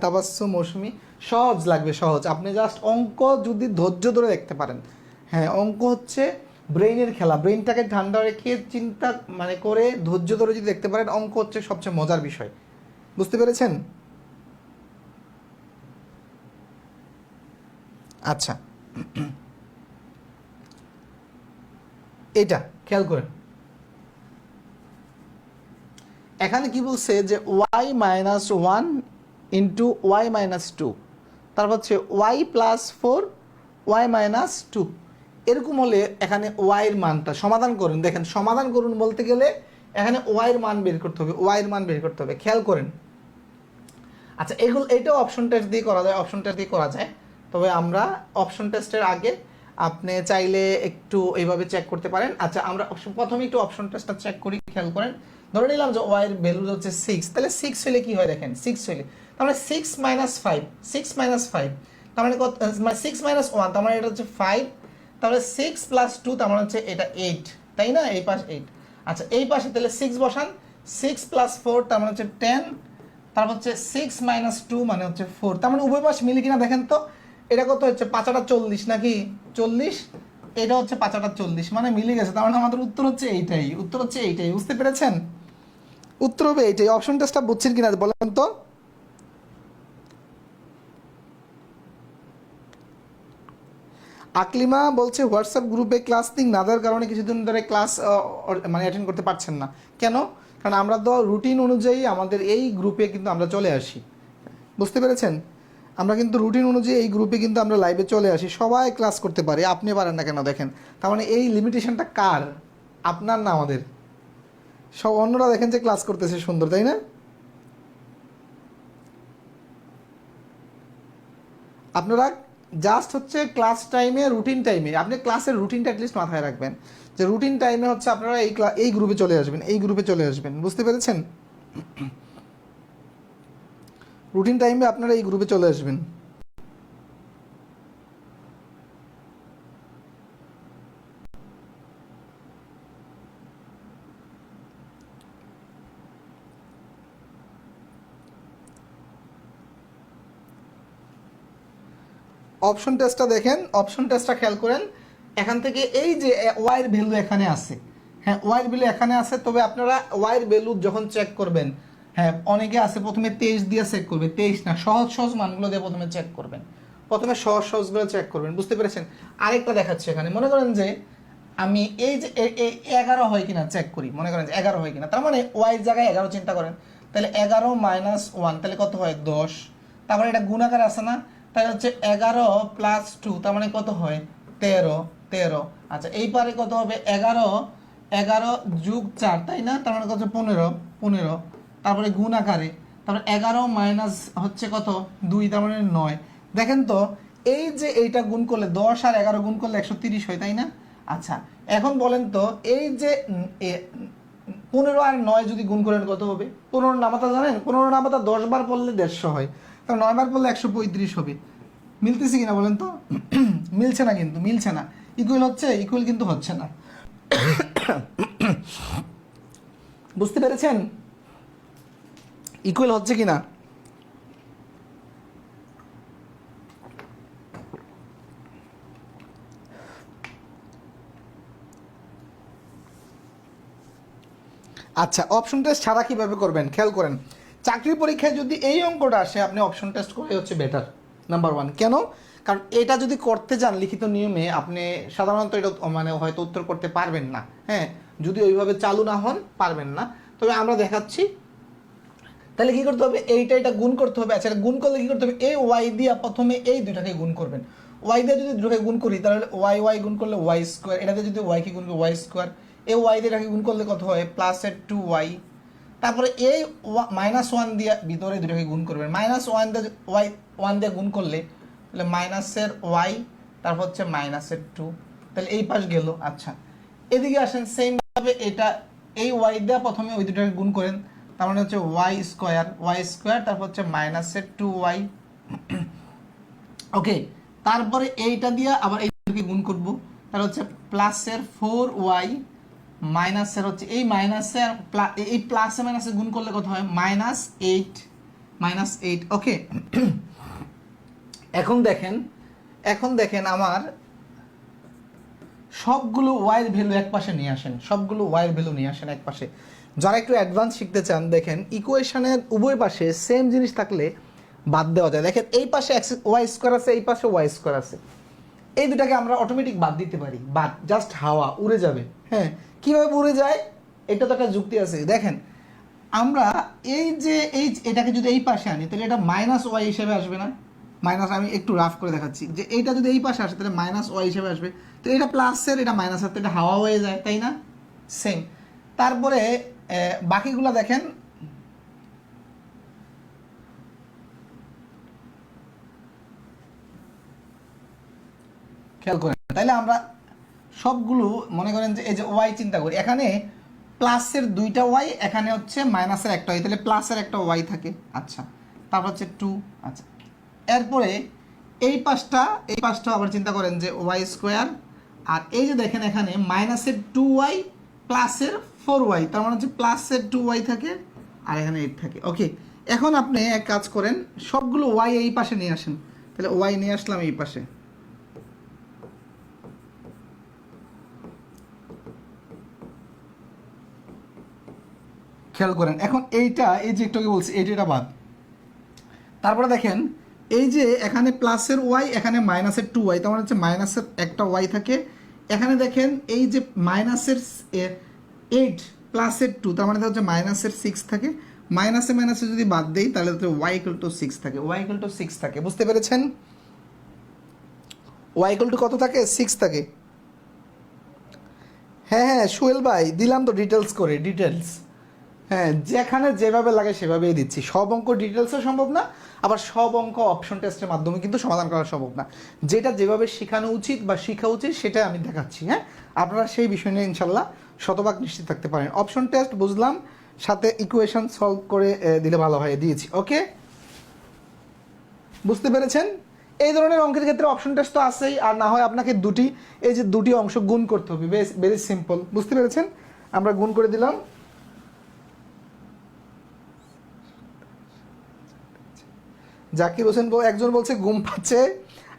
তাবাস্সু মৌসুমি, সহজ লাগবে, সহজ। আপনি জাস্ট অঙ্ক যদি ধৈর্য ধরে দেখতে পারেন, হ্যাঁ অঙ্ক হচ্ছে ব্রেইনের খেলা, ব্রেইনটাকে ঠান্ডা রেখে চিন্তা মানে করে ধৈর্য ধরে যদি দেখতে পারেন, অঙ্ক হচ্ছে সবচেয়ে মজার বিষয়, বুঝতে পেরেছেন? আচ্ছা, এটা খেয়াল করেন, এখানে কি বলছে যে y-1 ইন্টু y-2, তারপর হচ্ছে y+4 y-2। এরকম হলে এখানে y এর মানটা সমাধান করুন। দেখেন সমাধান করুন বলতে গেলে এখানে y এর মান বের করতে হবে, y এর মান বের করতে হবে, খেয়াল করেন। আচ্ছা, এটাও অপশন টেস্ট দিয়ে করা যায়, অপশন টেস্ট দিয়ে করা যায়। তবে আমরা অপশন টেস্টের আগে আপনি চাইলে একটু এইভাবে চেক করতে পারেন। আচ্ছা, আমরা প্রথমে একটু অপশন টেস্টটা চেক করি, খেয়াল করেন। ধরে নিলাম যে ওয়াই এর ভ্যালু হচ্ছে 6, তাহলে 6 হলে কি হয় দেখেন, 6 হলে তার মানে 6 - 5, 6 - 5 তার মানে কত, মানে 6 - 1, তার মানে এটা হচ্ছে 5। তাহলে 6 + 2 তার মানে হচ্ছে এটা 8, তাই না? এই পাশ 8। আচ্ছা, এই পাশে তাহলে 6 বসান, 6 + 4 তার মানে হচ্ছে 10, তারপর হচ্ছে 6 - 2 মানে হচ্ছে 4। তার মানে উভয় পাশ মিলে কিনা দেখেন তো, এটা কত হচ্ছে 5 × 40 নাকি 40, এটা হচ্ছে 5 × 40 মানে মিলে গেছে। তার মানে আমাদের উত্তর হচ্ছে এইটাই, উত্তর হচ্ছে এইটাই, বুঝতে পেরেছেন? উত্তর হবে এইটাই। অপশন টেস্টটা বুঝছেন কিনা বলেন তো? আকলিমা বলছে হোয়াটসঅ্যাপ গ্রুপে ক্লাস লিঙ্ক না দেওয়ার কারণে কিছুদিন ধরে ক্লাস মানে অ্যাটেন্ড করতে পারছেন না কেন? কারণ আমরা তো রুটিন অনুযায়ী আমাদের এই গ্রুপে কিন্তু আমরা চলে আসি, বুঝতে পেরেছেন? আমরা কিন্তু রুটিন অনুযায়ী এই গ্রুপে কিন্তু আমরা লাইভে চলে আসি, সবাই ক্লাস করতে পারি, আপনি পারেন না কেন? দেখেন, তার মানে এই লিমিটেশনটা কার? আপনার না আমাদের? সব অন্যরা দেখেন যে ক্লাস করতেছে সুন্দর, তাই না? আপনারা জাস্ট হচ্ছে ক্লাস টাইমে, রুটিন টাইমে আপনি ক্লাসের রুটিনটা অ্যাটলিস্ট মাথায় রাখবেন, যে রুটিন টাইমে হচ্ছে আপনারা এই গ্রুপে চলে আসবেন, এই গ্রুপে চলে আসবেন, বুঝতে পেরেছেন? রুটিন টাইমে আপনারা এই গ্রুপে চলে আসবেন। অপশন টেস্টটা দেখেন, অপশন টেস্টটা খেয়াল করেন। এখান থেকে এই যে ওয়াইয়ের ভ্যালু এখানে আছে, হ্যাঁ ওয়াইয়ের ভ্যালু এখানে আছে, তবে আপনারা ওয়াইয়ের ভ্যালু যখন চেক করবেন, হ্যাঁ অনেকে আছে প্রথমে 23 দিয়ে চেক করবে, 23 না, সহজ সহজ মানগুলো দিয়ে প্রথমে চেক করবেন, প্রথমে সহজ সহজগুলো চেক করবেন, বুঝতে পেরেছেন? আরেকটা দেখাচ্ছে এখানে, মনে করেন যে আমি এই যে 11 হয় কিনা চেক করি, মনে করেন যে 11 হয় কিনা, তার মানে ওয়াইয়ের জায়গায় 11 চিন্তা করেন, তাহলে 11 মাইনাস 1 তাহলে কত হয় 10, তারপরে এটা গুণাকার আছে না, তাই হচ্ছে 11 প্লাস 2 তার মানে কত হয় 13। আচ্ছা এই পারে কত হবে 11 যোগ 4 তাই না, তার মানে কত 15, তারপরে গুণ আকারে, তারপরে 11 মাইনাস হচ্ছে কত 2 তার মানে 9। দেখেন তো এই যে এইটা গুণ করলে 10 আর 11 গুণ করলে 130 হয়, তাই না? আচ্ছা এখন বলেন তো এই যে 15 আর 9 যদি গুণ করেন কত হবে? 15 নামাতা জানেন, 15 নামাতা 10 বার পড়লে 150 হয়, তাহলে 9 বার পড়লে 135 হবে। মিলতেছে কিনা বলেন তো? মিলছে না, কিন্তু মিলছে না। ইকুয়াল হচ্ছে, ইকুয়াল কিন্তু হচ্ছে না। বুঝতে পেরেছেন ইকুয়াল হচ্ছে কিনা? আচ্ছা অপশন টেস্ট ছাড়া কিভাবে করবেন খেয়াল করেন। চাকরির পরীক্ষায় যদি এই অঙ্কটা আসে আপনি অপশন টেস্ট করে হচ্ছে বেটার, নাম্বার 1। কেন? কারণ এটা যদি করতে যান লিখিত নিয়মে আপনি সাধারণত এটা মানে হয়তো উত্তর করতে পারবেন না, হ্যাঁ যদি ওইভাবে চালু না হন পারবেন না। তবে আমরা দেখাচ্ছি, তাহলে কি করতে হবে, এটা গুণ করতে হবে। আচ্ছা গুণ করলে কি করতে হবে, এই ওয়াই দিয়ে প্রথমে এই দুইটাকে গুণ করবেন। ওয়াই দিয়ে যদি দুটোকে গুণ করি তাহলে ওয়াই গুণ করলে ওয়াই স্কোয়ার, এটাতে যদি ওয়াইকে গুণ করি ওয়াই স্কোয়ার, এই ওয়াই দিয়ে এটাকে গুণ করলে কত হয় প্লাসের 2y, তারপরে এই -1 দিয়ে ভিতরে দুটোকে গুণ করবেন, -1 দিয়ে ওয়াই 1 দিয়ে গুণ করলে তাহলে মাইনাসের ওয়াই, তারপর হচ্ছে -2, তাহলে এই পাশ গেল। আচ্ছা এদিকে আসেন সেম ভাবে এটা এই ওয়াই দিয়ে প্রথমে ওই দুটোকে গুণ করেন, তার মানে হচ্ছে ওয়াই স্কোয়ার, তারপর হচ্ছে -2y। ওকে তারপরে এইটা দিয়ে আবার এইটাকে গুণ করব, তাহলে হচ্ছে প্লাসের 4y মাইনাসের হচ্ছে এই মাইনাসের এই প্লাসে মাইনাসে গুণ করলে কত হয় -8। ওকে এখন দেখেন আমার সবগুলো ওয়াইয়ের ভ্যালু এক পাশে নিয়ে আসেন, সবগুলো ওয়াইয়ের ভ্যালু নিয়ে আসেন এক পাশে। যারা একটু অ্যাডভান্স শিখতে চান দেখেন ইকুয়েশনের উভয় পাশে সেম জিনিস থাকলে বাদ দেওয়া যায়। দেখেন এই পাশে ওয়াই স্কোয়ার আছে, এই পাশে ওয়াই স্কোয়ার আছে, এই দুটাকে আমরা অটোমেটিক বাদ দিতে পারি, বাদ জাস্ট হাওয়া উড়ে যাবে। হ্যাঁ কীভাবে উড়ে যায় এটা তো একটা যুক্তি আছে। দেখেন আমরা এই যে এটাকে যদি এই পাশে আনি তাহলে এটা -y হিসেবে আসবে না, মাইনাস, আমি একটু রাফ করে দেখাচ্ছি যে এইটা যদি এই পাশে আসে তাহলে -y হিসেবে আসবে, তো এটা প্লাসের এটা মাইনাসের, তো এটা হাওয়া হয়ে যায়, তাই না? সেম। তারপরে বাকিগুলো দেখেন, খেয়াল করেন, তাইলে আমরা সবগুলো মনে করেন যে এই যে ওয়াই চিন্তা করি, এখানে প্লাসের 2টা ওয়াই, এখানে হচ্ছে মাইনাসের একটা ওয়াই, তাহলে প্লাসের একটা ওয়াই থাকে। আচ্ছা তারপর হচ্ছে 2। আচ্ছা এরপরে এই পাশটা আবার চিন্তা করেন যে ওয়াই স্কোয়ার, আর এই যে দেখেন এখানে -2y প্লাসের 4y, তার মানে হচ্ছে প্লাসের 2y থাকে আর এখানে 8 থাকে। ওকে এখন আপনি এক কাজ করেন সবগুলো ওয়াই এই পাশে নিয়ে আসেন, তাহলে ওয়াই নিয়ে আসলাম এই পাশে, খেয়াল করেন। এখন এইটা এই যে একটু বলছি এটা বাদ, তারপরে দেখেন এই যে এখানে প্লাসের ওয়াই এখানে -2y, তার মানে হচ্ছে মাইনাসের একটা ওয়াই থাকে, এখানে দেখেন এই যে -8 প্লাসের 2 তার মানে হচ্ছে -6 থাকে, মাইনাসে যদি বাদ দেই তাহলে হচ্ছে y = 6 থাকে, y = 6 থাকে, বুঝতে পেরেছেন? y = কত থাকে 6 থাকে। হ্যাঁ সোহেল ভাই দিলাম তো ডিটেলস করে, ডিটেলস হ্যাঁ, যেখানে যেভাবে লাগে সেভাবেই দিচ্ছি। সব অঙ্ক ডিটেলসও সম্ভব না, আবার সব অঙ্ক অপশন টেস্টের মাধ্যমে কিন্তু সমাধান করা সম্ভব না। যেটা যেভাবে শেখানো উচিত বা শেখা উচিত সেটা আমি দেখাচ্ছি। হ্যাঁ, আপনারা সেই বিষয় নিয়ে ইনশাল্লাহ শতভাগ নিশ্চিত থাকতে পারেন। অপশন টেস্ট বুঝলাম, সাথে ইকুয়েশন সলভ করে দিলে ভালো হয়, দিয়েছি। ওকে, বুঝতে পেরেছেন? এই ধরনের অঙ্কের ক্ষেত্রে অপশন টেস্ট তো আছেই, আর না হয় আপনাকে এই যে দুটি অংশ গুণ করতে হবে। ভেরি সিম্পল, বুঝতে পেরেছেন? আমরা গুণ করে দিলাম। জাকির হোসেন একজন বলছে ঘুম পাচ্ছে,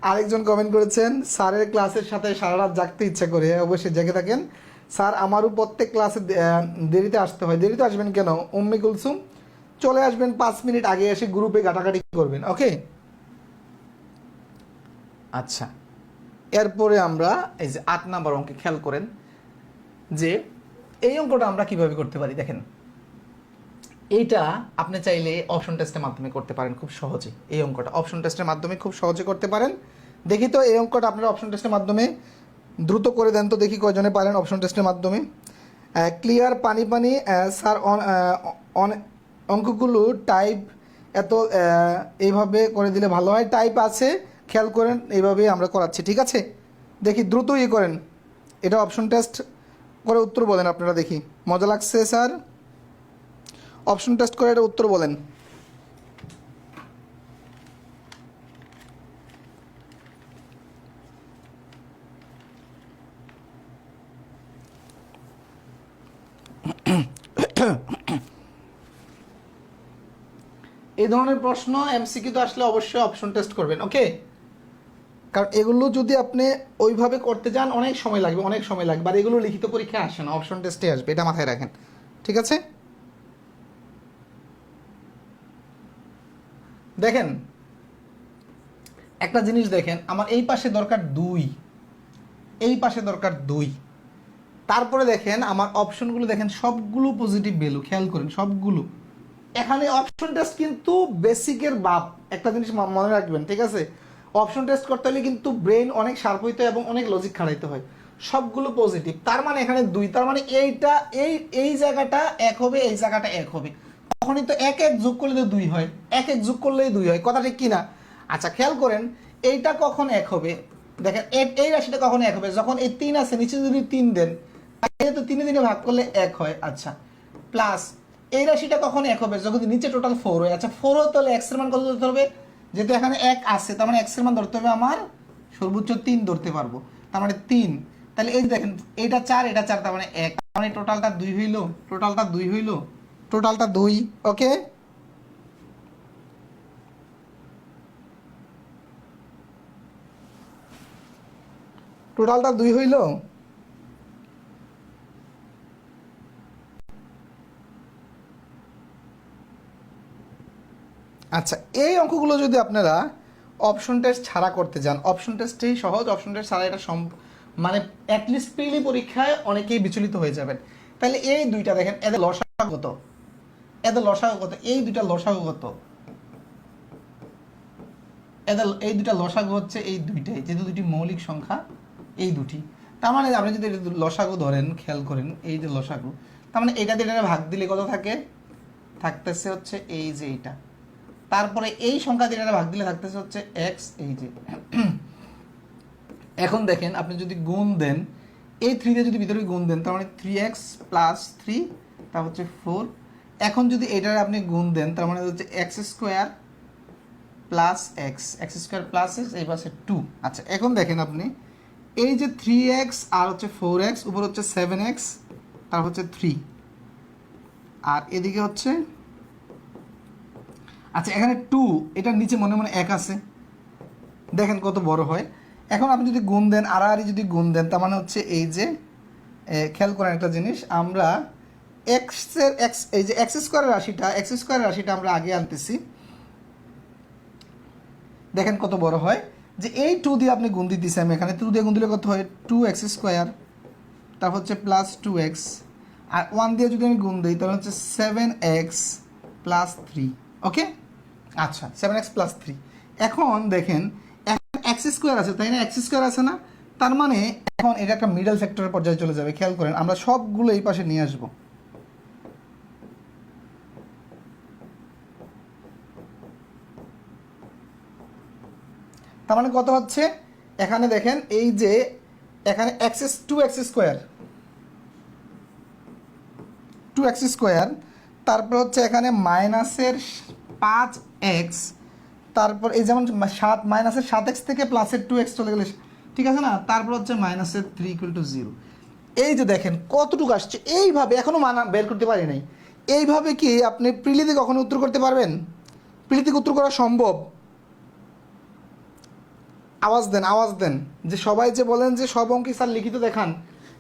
আরেকজন কমেন্ট করেছেন স্যারের ক্লাসের সাথে সারা রাত জাগতে ইচ্ছা করে। অবশ্যই জেগে থাকেন স্যার, আমারও প্রত্যেক ক্লাসে দেরিতে আসতে হয়। দেরিতে আসবেন কেন? উম্মে কুলসুম, চলে আসবেন 5 মিনিট আগে, এসে গ্রুপে ঘাটাঘাটি করবেন। ওকে, আচ্ছা, এরপরে আমরা এই যে 8 নাম্বার অঙ্কে খেয়াল করেন যে এই অঙ্কটা আমরা কিভাবে করতে পারি। দেখেন, এইটা আপনি চাইলে অপশন টেস্টের মাধ্যমে করতে পারেন খুব সহজে। এই অঙ্কটা অপশন টেস্টের মাধ্যমে খুব সহজে করতে পারেন। দেখি তো এই অঙ্কটা আপনারা অপশন টেস্টের মাধ্যমে দ্রুত করে দেন তো, দেখি কয়জনে পারেন অপশন টেস্টের মাধ্যমে। ক্লিয়ার পানি পানি স্যার, অঙ্কগুলো টাইপ এত এইভাবে করে দিলে ভালো হয়। টাইপ আছে, খেয়াল করেন, এইভাবেই আমরা করাচ্ছি। ঠিক আছে, দেখি দ্রুত ইয়ে করেন। এটা অপশন টেস্ট করে উত্তর বলেন আপনারা, দেখি। মজা লাগছে স্যার? অপশন টেস্ট করে এটা উত্তর বলেন। এই ধরনের প্রশ্ন এমসিকিউ তো আসলে অবশ্যই অপশন টেস্ট করবেন। ওকে, কারণ এগুলো যদি আপনি ওইভাবে করতে যান অনেক সময় লাগবে, অনেক সময় লাগবে। আর এগুলো লিখিত পরীক্ষায় আসে না, অপশন টেস্টে আসবে, এটা মাথায় রাখেন। ঠিক আছে, দেখেন একটা জিনিস দেখেন, আমার এই পাশে দরকার 2, এই পাশে দরকার 2। তারপরে দেখেন আমার অপশনগুলো, দেখেন সবগুলো পজিটিভ ভ্যালু, খেয়াল করেন সবগুলো। এখানে অপশন টেস্ট কিন্তু বেসিকের বাপ, একটা জিনিস মনে রাখবেন। ঠিক আছে, অপশন টেস্ট করতে হলে কিন্তু ব্রেন অনেক শার্প হইতে হয় এবং অনেক লজিক খাটাইতে হয়। সবগুলো পজিটিভ, তার মানে এখানে 2, তার মানে এইটা এই জায়গাটা 1 হবে, এই জায়গাটা 1 হবে। তখনই তো 1 1 যোগ করলে তো 2 হয়, 1 1 যোগ করলেই 2 হয়। কথা ঠিক কিনা? আচ্ছা, খেয়াল করেন এইটা কখন 1 হবে। দেখেন এই রাশিটা কখন 1 হবে, যখন এই 3 আছে নিচে যদি 3 দেন, তাহলে তো 3 দিনে ভাগ করলে 1 হয়। আচ্ছা, প্লাস এই রাশিটা কখন 1 হবে, যখন নিচে টোটাল 4 হয়। আচ্ছা, 4 তাহলে এক্স এর মান কত ধরতে হবে? যেহেতু এখানে 1 আছে, তার মানে এক্স এর মান ধরতে হবে আমার সর্বোচ্চ 3 ধরতে পারবো, তার মানে 3। তাহলে এই দেখেন এটা 4, এটা 4, তার মানে 1, তার মানে টোটালটা 2 হইল, টোটালটা 2 হইল, টোটালটা 2। ওকে, টোটালটা 2 হইল। আচ্ছা, এই অঙ্কগুলো যদি আপনারা অপশন টেস্ট ছাড়া করতে যান, অপশন টেস্টেই সহজ, অপশন টেস্ট ছাড়া এটা মানে অ্যাটলিস্ট প্রিলি পরীক্ষায় অনেকেই বিচলিত হয়ে যাবেন। তাহলে এই দুইটা দেখেন, এদের লসাগু কত, এদের লসাগু কত, এই দুইটা লসাগু কত, এদের এই দুইটা লসাগু হচ্ছে এই দুইটাই, যেহেতু দুটি মৌলিক সংখ্যা, এই দুটি। তার মানে আপনি যদি লসাগু ধরেন, খেয়াল করেন এই যে লসাগু, তার মানে এটা দিয়ে ভাগ দিলে কত থাকে, থাকতেছে হচ্ছে এই যে এইটা। তারপরে এই সংখ্যা দিয়ে ভাগ দিলে থাকতেছে হচ্ছে এক্স, এই যে। এখন দেখেন আপনি যদি গুণ দেন, এই 3 দিয়ে যদি ভিতরে গুণ দেন, তার মানে 3x প্লাস 3, তা হচ্ছে 4। এখন যদি এটার আপনি গুণ দেন, তার মানে হচ্ছে x square plus x, x square plus x, এই পাশে 2। আচ্ছা, এখন দেখেন আপনি এই যে 3x আর হচ্ছে 4x, উপর হচ্ছে 7x, তার হচ্ছে 3, আর এদিকে হচ্ছে, আচ্ছা এখানে 2, এটার নিচে মনে মনে 1 আছে, দেখেন কত বড় হয়। এখন আপনি যদি গুণ দেন, আড়াআড়ি যদি গুণ দেন, তার মানে হচ্ছে এই যে, খেয়াল করেন একটা জিনিস, আমরা এই যে এক্স স্কোয়ারের রাশিটা আমরা আগে আনতেছি, দেখেন কত বড় হয়। যে এই 2 দিয়ে আপনি গুণ দিতেছি, আমি এখানে 2 দিয়ে গুণ দিলে কত হয়, 2x স্কোয়ার, তারপর হচ্ছে প্লাস 2x, আর 1 দিয়ে যদি আমি গুণ দিই, তাহলে হচ্ছে 7x প্লাস 3। ওকে, আচ্ছা 7x প্লাস 3। এখন দেখেন এক্স স্কোয়ার আছে, তাই না? এক্স স্কোয়ার আছে না, তার মানে এখন এটা একটা মিডল ফ্যাক্টরের পর্যায়ে চলে যাবে। খেয়াল করেন আমরা সবগুলো এই পাশে নিয়ে আসবো, তার মানে কত হচ্ছে, এখানে দেখেন এই যে এখানে এক্স টু এক্স স্কোয়ার, তারপর হচ্ছে এখানে মাইনাসের 5x, তারপর এই যেমন মাইনাসের 7x থেকে প্লাসের 2x চলে গেলে, ঠিক আছে না, তারপর হচ্ছে মাইনাসের 3 = 0। এই যে দেখেন কতটুকু আসছে, এইভাবে এখনও মানা বের করতে পারি নাই। এইভাবে কি আপনি প্রিলিতে কখনো উত্তর করতে পারবেন? প্রিলিতে উত্তর করা সম্ভব? আওয়াজ দেন যে সবাই যে বলেন যে সব অঙ্কই স্যার লিখিত দেখান,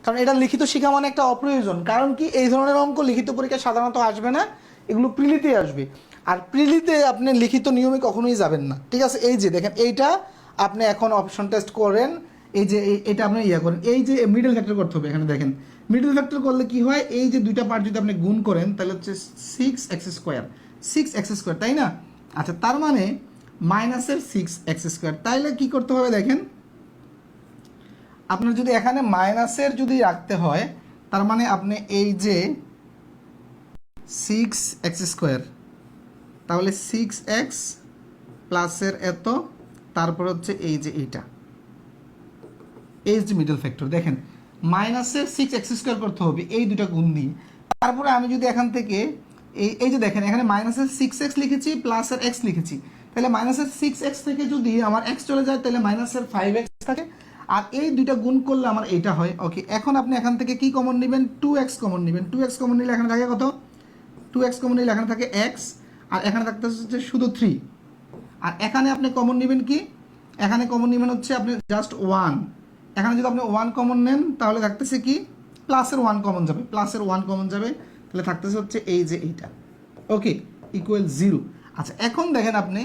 কারণ এটা লিখিত শেখা মানে একটা অপ্রয়োজন। কারণ কি, এই ধরনের অঙ্ক লিখিত পরীক্ষায় সাধারণত আসবে না, এগুলো প্রিলিতে আসবে। আর প্রিলিতে আপনি লিখিত নিয়মে কখনোই যাবেন না, ঠিক আছে? এই যে দেখেন এইটা আপনি এখন অপশন টেস্ট করেন, এই যে এটা আপনি করেন, এই যে মিডল ফ্যাক্টর করতে হবে। এখানে দেখেন মিডল ফ্যাক্টর করলে কি হয়, এই যে দুইটা পার্ট যদি আপনি গুণ করেন তাহলে হচ্ছে 6x², তাই না? আচ্ছা, তার মানে মাইনাসের 6x², তাইলে কি করতে হবে দেখেন, আপনার যদি এখানে মাইনাসের যদি রাখতে হয়, তার মানে আপনি এই যে 6x², তাহলে 6x প্লাসের এত, তারপর হচ্ছে এই যে এইটা, এই যে মিডল ফ্যাক্টর। দেখেন মাইনাসের 6x² করতে হবে এই দুটা গুণ দিয়ে। তারপরে আমি যদি এখান থেকে এই যে দেখেন এখানে মাইনাসের 6x লিখেছি, প্লাসের x লিখেছি, তাহলে মাইনাসের 6x থেকে যদি আমার x চলে যায় তাহলে মাইনাসের 5x থাকে, আর এই দুইটা গুণ করলে আমার এইটা হয়। ওকে, এখন আপনি এখান থেকে কি কমন নেবেন? 2x কমন নেবেন। 2x কমন নিলে এখানে থাকে কত? 2x কমন নিলে এখানে থাকে x, আর এখানে থাকতে হচ্ছে শুধু 3। আর এখানে আপনি কমন নেবেন কি, এখানে কমন নেবেন হচ্ছে আপনি জাস্ট 1। এখানে যদি আপনি 1 কমন নেন তাহলে থাকতেছে কি, প্লাসের 1 কমন যাবে, তাহলে থাকতেছে হচ্ছে এই যে এইটা। ওকে, ইকুয়াল 0। আচ্ছা, এখন দেখেন আপনি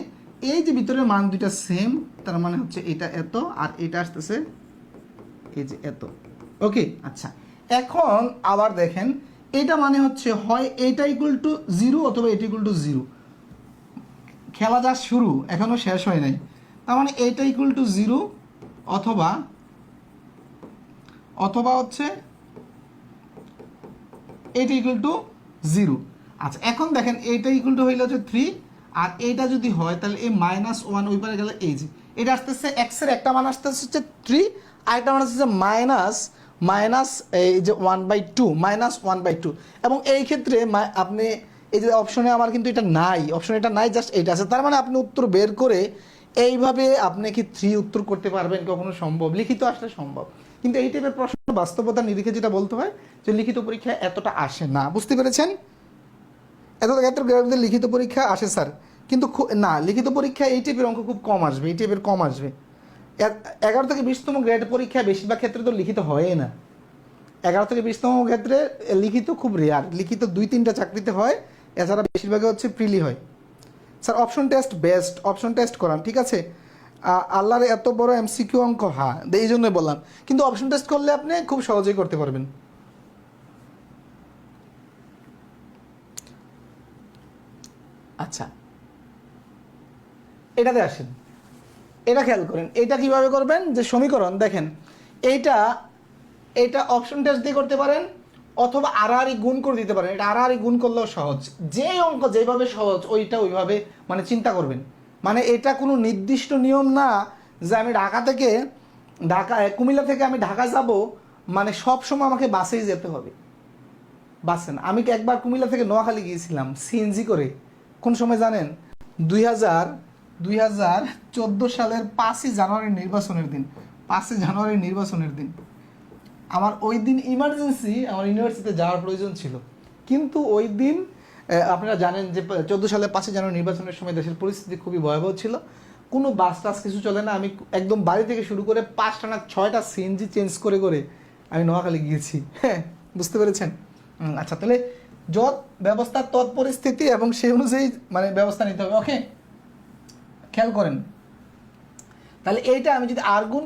এই যে ভিতরের মান দুইটা সেম, তার মানে হচ্ছে এটা এত আর এটা আসতেছে এই যে এত। ওকে, আচ্ছা, এখন আবার দেখেন এটা মানে হচ্ছে হয় এটা = 0 অথবা এটা = 0। খেলা যা শুরু, এখনো শেষ হয় নাই। তার মানে এটা = 0 অথবা হচ্ছে এটা = 0। আচ্ছা, এখন দেখেন এইটা হইলে হচ্ছে 3, আর এইটা যদি হয় তাহলে এই -1 ওই পারে গেলে এই যে এটা আসতেছে x এর একটা মান আসতেছে হচ্ছে 3, আর একটা মান আসতেছে মাইনাস এই যে 1/2, -1/2। এবং এই ক্ষেত্রে আপনি এই যে অপশনে আমার কিন্তু এটা নাই, জাস্ট এইটা আছে। তার মানে আপনি উত্তর বের করে এইভাবে আপনি কি 3 উত্তর করতে পারবেন? কখনো সম্ভব? লিখিত আসলে সম্ভব, কিন্তু এই টাইপের প্রশ্ন বাস্তবতার নিরিখে যেটা বলতে হয় যে লিখিত পরীক্ষায় এতটা আসে না। বুঝতে পেরেছেন? এত লিখিত পরীক্ষা আসে স্যার, কিন্তু না, লিখিত পরীক্ষা এই টাইপের অঙ্ক খুব কম আসবে, 11 থেকে 20তম গ্রেড পরীক্ষায় বেশিরভাগ ক্ষেত্রে তো লিখিত হয়ই না। 11 থেকে 20তম ক্ষেত্রে লিখিত খুব রেয়ার, লিখিত 2-3টা চাকরিতে হয়, এছাড়া বেশিরভাগই হচ্ছে প্রিলি হয়। Sir option test best, option test করান, ঠিক আছে? আল্লাহর এত বড় MCQ অঙ্ক, হ্যাঁ এই জন্যই বললাম, কিন্তু অপশন টেস্ট করলে আপনি খুব সহজেই করতে পারবেন। আচ্ছা, এটাতে আসেন, এটা খেয়াল করেন, এটা কিভাবে করবেন, যে সমীকরণ দেখেন এটা অপশন টেস্ট দিয়ে করতে পারেন, অথবা আড়াআড়ি গুণ করে দিতে পারেন। এটা আড়াআড়ি গুণ করলেও সহজ, যে অঙ্ক যেভাবে সহজ ওইটা ওইভাবে মানে চিন্তা করবেন। মানে এটা কোনো নির্দিষ্ট নিয়ম না যে আমি কুমিল্লা থেকে আমি ঢাকা যাব, মানে সব সময় আমাকে বাসেই যেতে হবে। বাসে না, আমি একবার কুমিল্লা থেকে নোয়াখালী গিয়েছিলাম সিএনজি করে। কোন সময় জানেন? 2014 সালের 5ই জানুয়ারির নির্বাচনের দিন। আমার ওই দিন ইমার্জেন্সি আমার ইউনিভার্সিটিতে যাওয়ার প্রয়োজন ছিল, কিন্তু ওই দিন আপনারা জানেন যে 14 সালে 5ই জানুয়ারি নির্বাচনের সময় দেশের পরিস্থিতি খুবই ভয়াবহ ছিল, কোনো বাস টাস কিছু চলে না। আমি একদম বাড়ি থেকে শুরু করে 5টা না 6টা সিএনজি চেঞ্জ করে আমি নোয়াখালী গিয়েছি। হ্যাঁ, বুঝতে পেরেছেন? আচ্ছা, তাহলে যত ব্যবস্থা তৎ পরিস্থিতি এবং সেই অনুযায়ী মানে ব্যবস্থা নিতে হবে। ওকে, খেয়াল করেন, তাহলে এইটা আমি যদি আর গুণ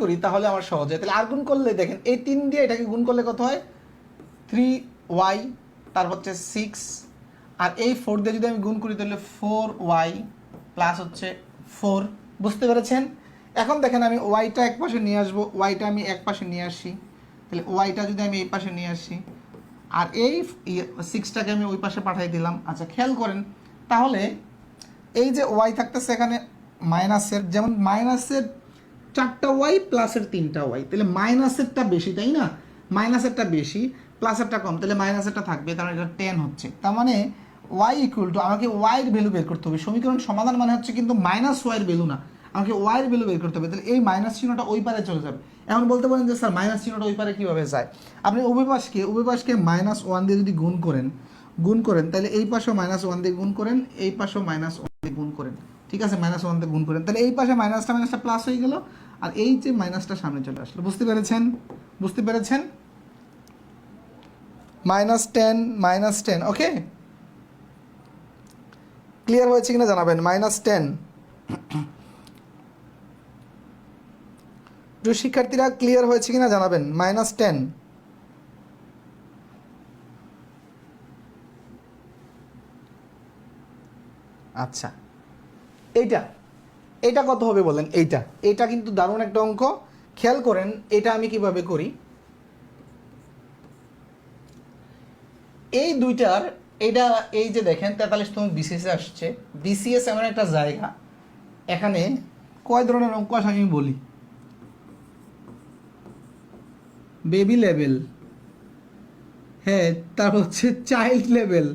করি তাহলে আমার সহজ হয়। তাহলে আর গুণ করলে দেখেন এই 3 দিয়ে এটাকে গুণ করলে কত হয়? 3y, তারপর হচ্ছে 6, আর এই 4 দিয়ে যদি আমি গুণ করি তাহলে 4y প্লাস হচ্ছে 4। বুঝতে পেরেছেন? এখন দেখেন আমি ওয়াইটা এক পাশে নিয়ে আসবো, ওয়াইটা আমি এক পাশে নিয়ে আসি, তাহলে ওয়াইটা যদি আমি এই পাশে নিয়ে আসি, আর এই 6টাকে আমি ওই পাশে পাঠিয়ে দিলাম। আচ্ছা, খেয়াল করেন, তাহলে এই যে ওয়াই থাকতেছে এখানে মাইনাসের, যেমন মাইনাসের 4টা ওয়াই প্লাসের 3টা ওয়াই, তাহলে মাইনাসেরটা বেশি, তাই না? মাইনাসেরটা বেশি প্লাসেরটা কম, তাহলে মাইনাসেরটা থাকবে, কারণ এটা 10 হচ্ছে। তার মানে ওয়াই ইকুয়াল টু, আমাকে ওয়াইয়ের ভ্যালু বের করতে হবে। সমীকরণ সমাধান মানে হচ্ছে কিন্তু মাইনাস ওয়াইয়ের ভ্যালু না, আমাকে ওয়াইয়ের ভ্যালু বের করতে হবে। তাহলে এই মাইনাস চিহ্নটা ওই পারে চলে যাবে। এখন বলতে পারেন যে স্যার মাইনাস চিহ্নটা ওই পারে কীভাবে যায়? আপনি উভয় পাশকে -1 দিয়ে যদি গুণ করেন তাহলে এই পাশেও -1 দিয়ে গুণ করেন, এই পাশেও -1 দিয়ে গুণ করেন, ঠিক আছে? -1 দিয়ে গুণ করেন, তাহলে এই পাশে মাইনাসটা প্লাস হয়ে গেল, আর এই যে মাইনাসটা সামনে চলে আসলো। বুঝতে পেরেছেন? -10 ওকে, ক্লিয়ার হয়েছে কিনা জানাবেন। -10, যে শিক্ষার্থীরা ক্লিয়ার হয়েছে কিনা জানাবেন। -10, আচ্ছা, এইটা কত হবে বলেন? এইটা কিন্তু দারুণ একটা অঙ্ক, খেয়াল করেন এটা আমি কিভাবে করি। এই দুইটার এটা, এই যে দেখেন 43তম বিসিএস আসছে। বিসিএস এমন একটা জায়গা, এখানে কয় ধরনের অঙ্ক আসে আমি বলি। বেবি লেভেল, হ্যাঁ, তারপর হচ্ছে চাইল্ড লেভেল,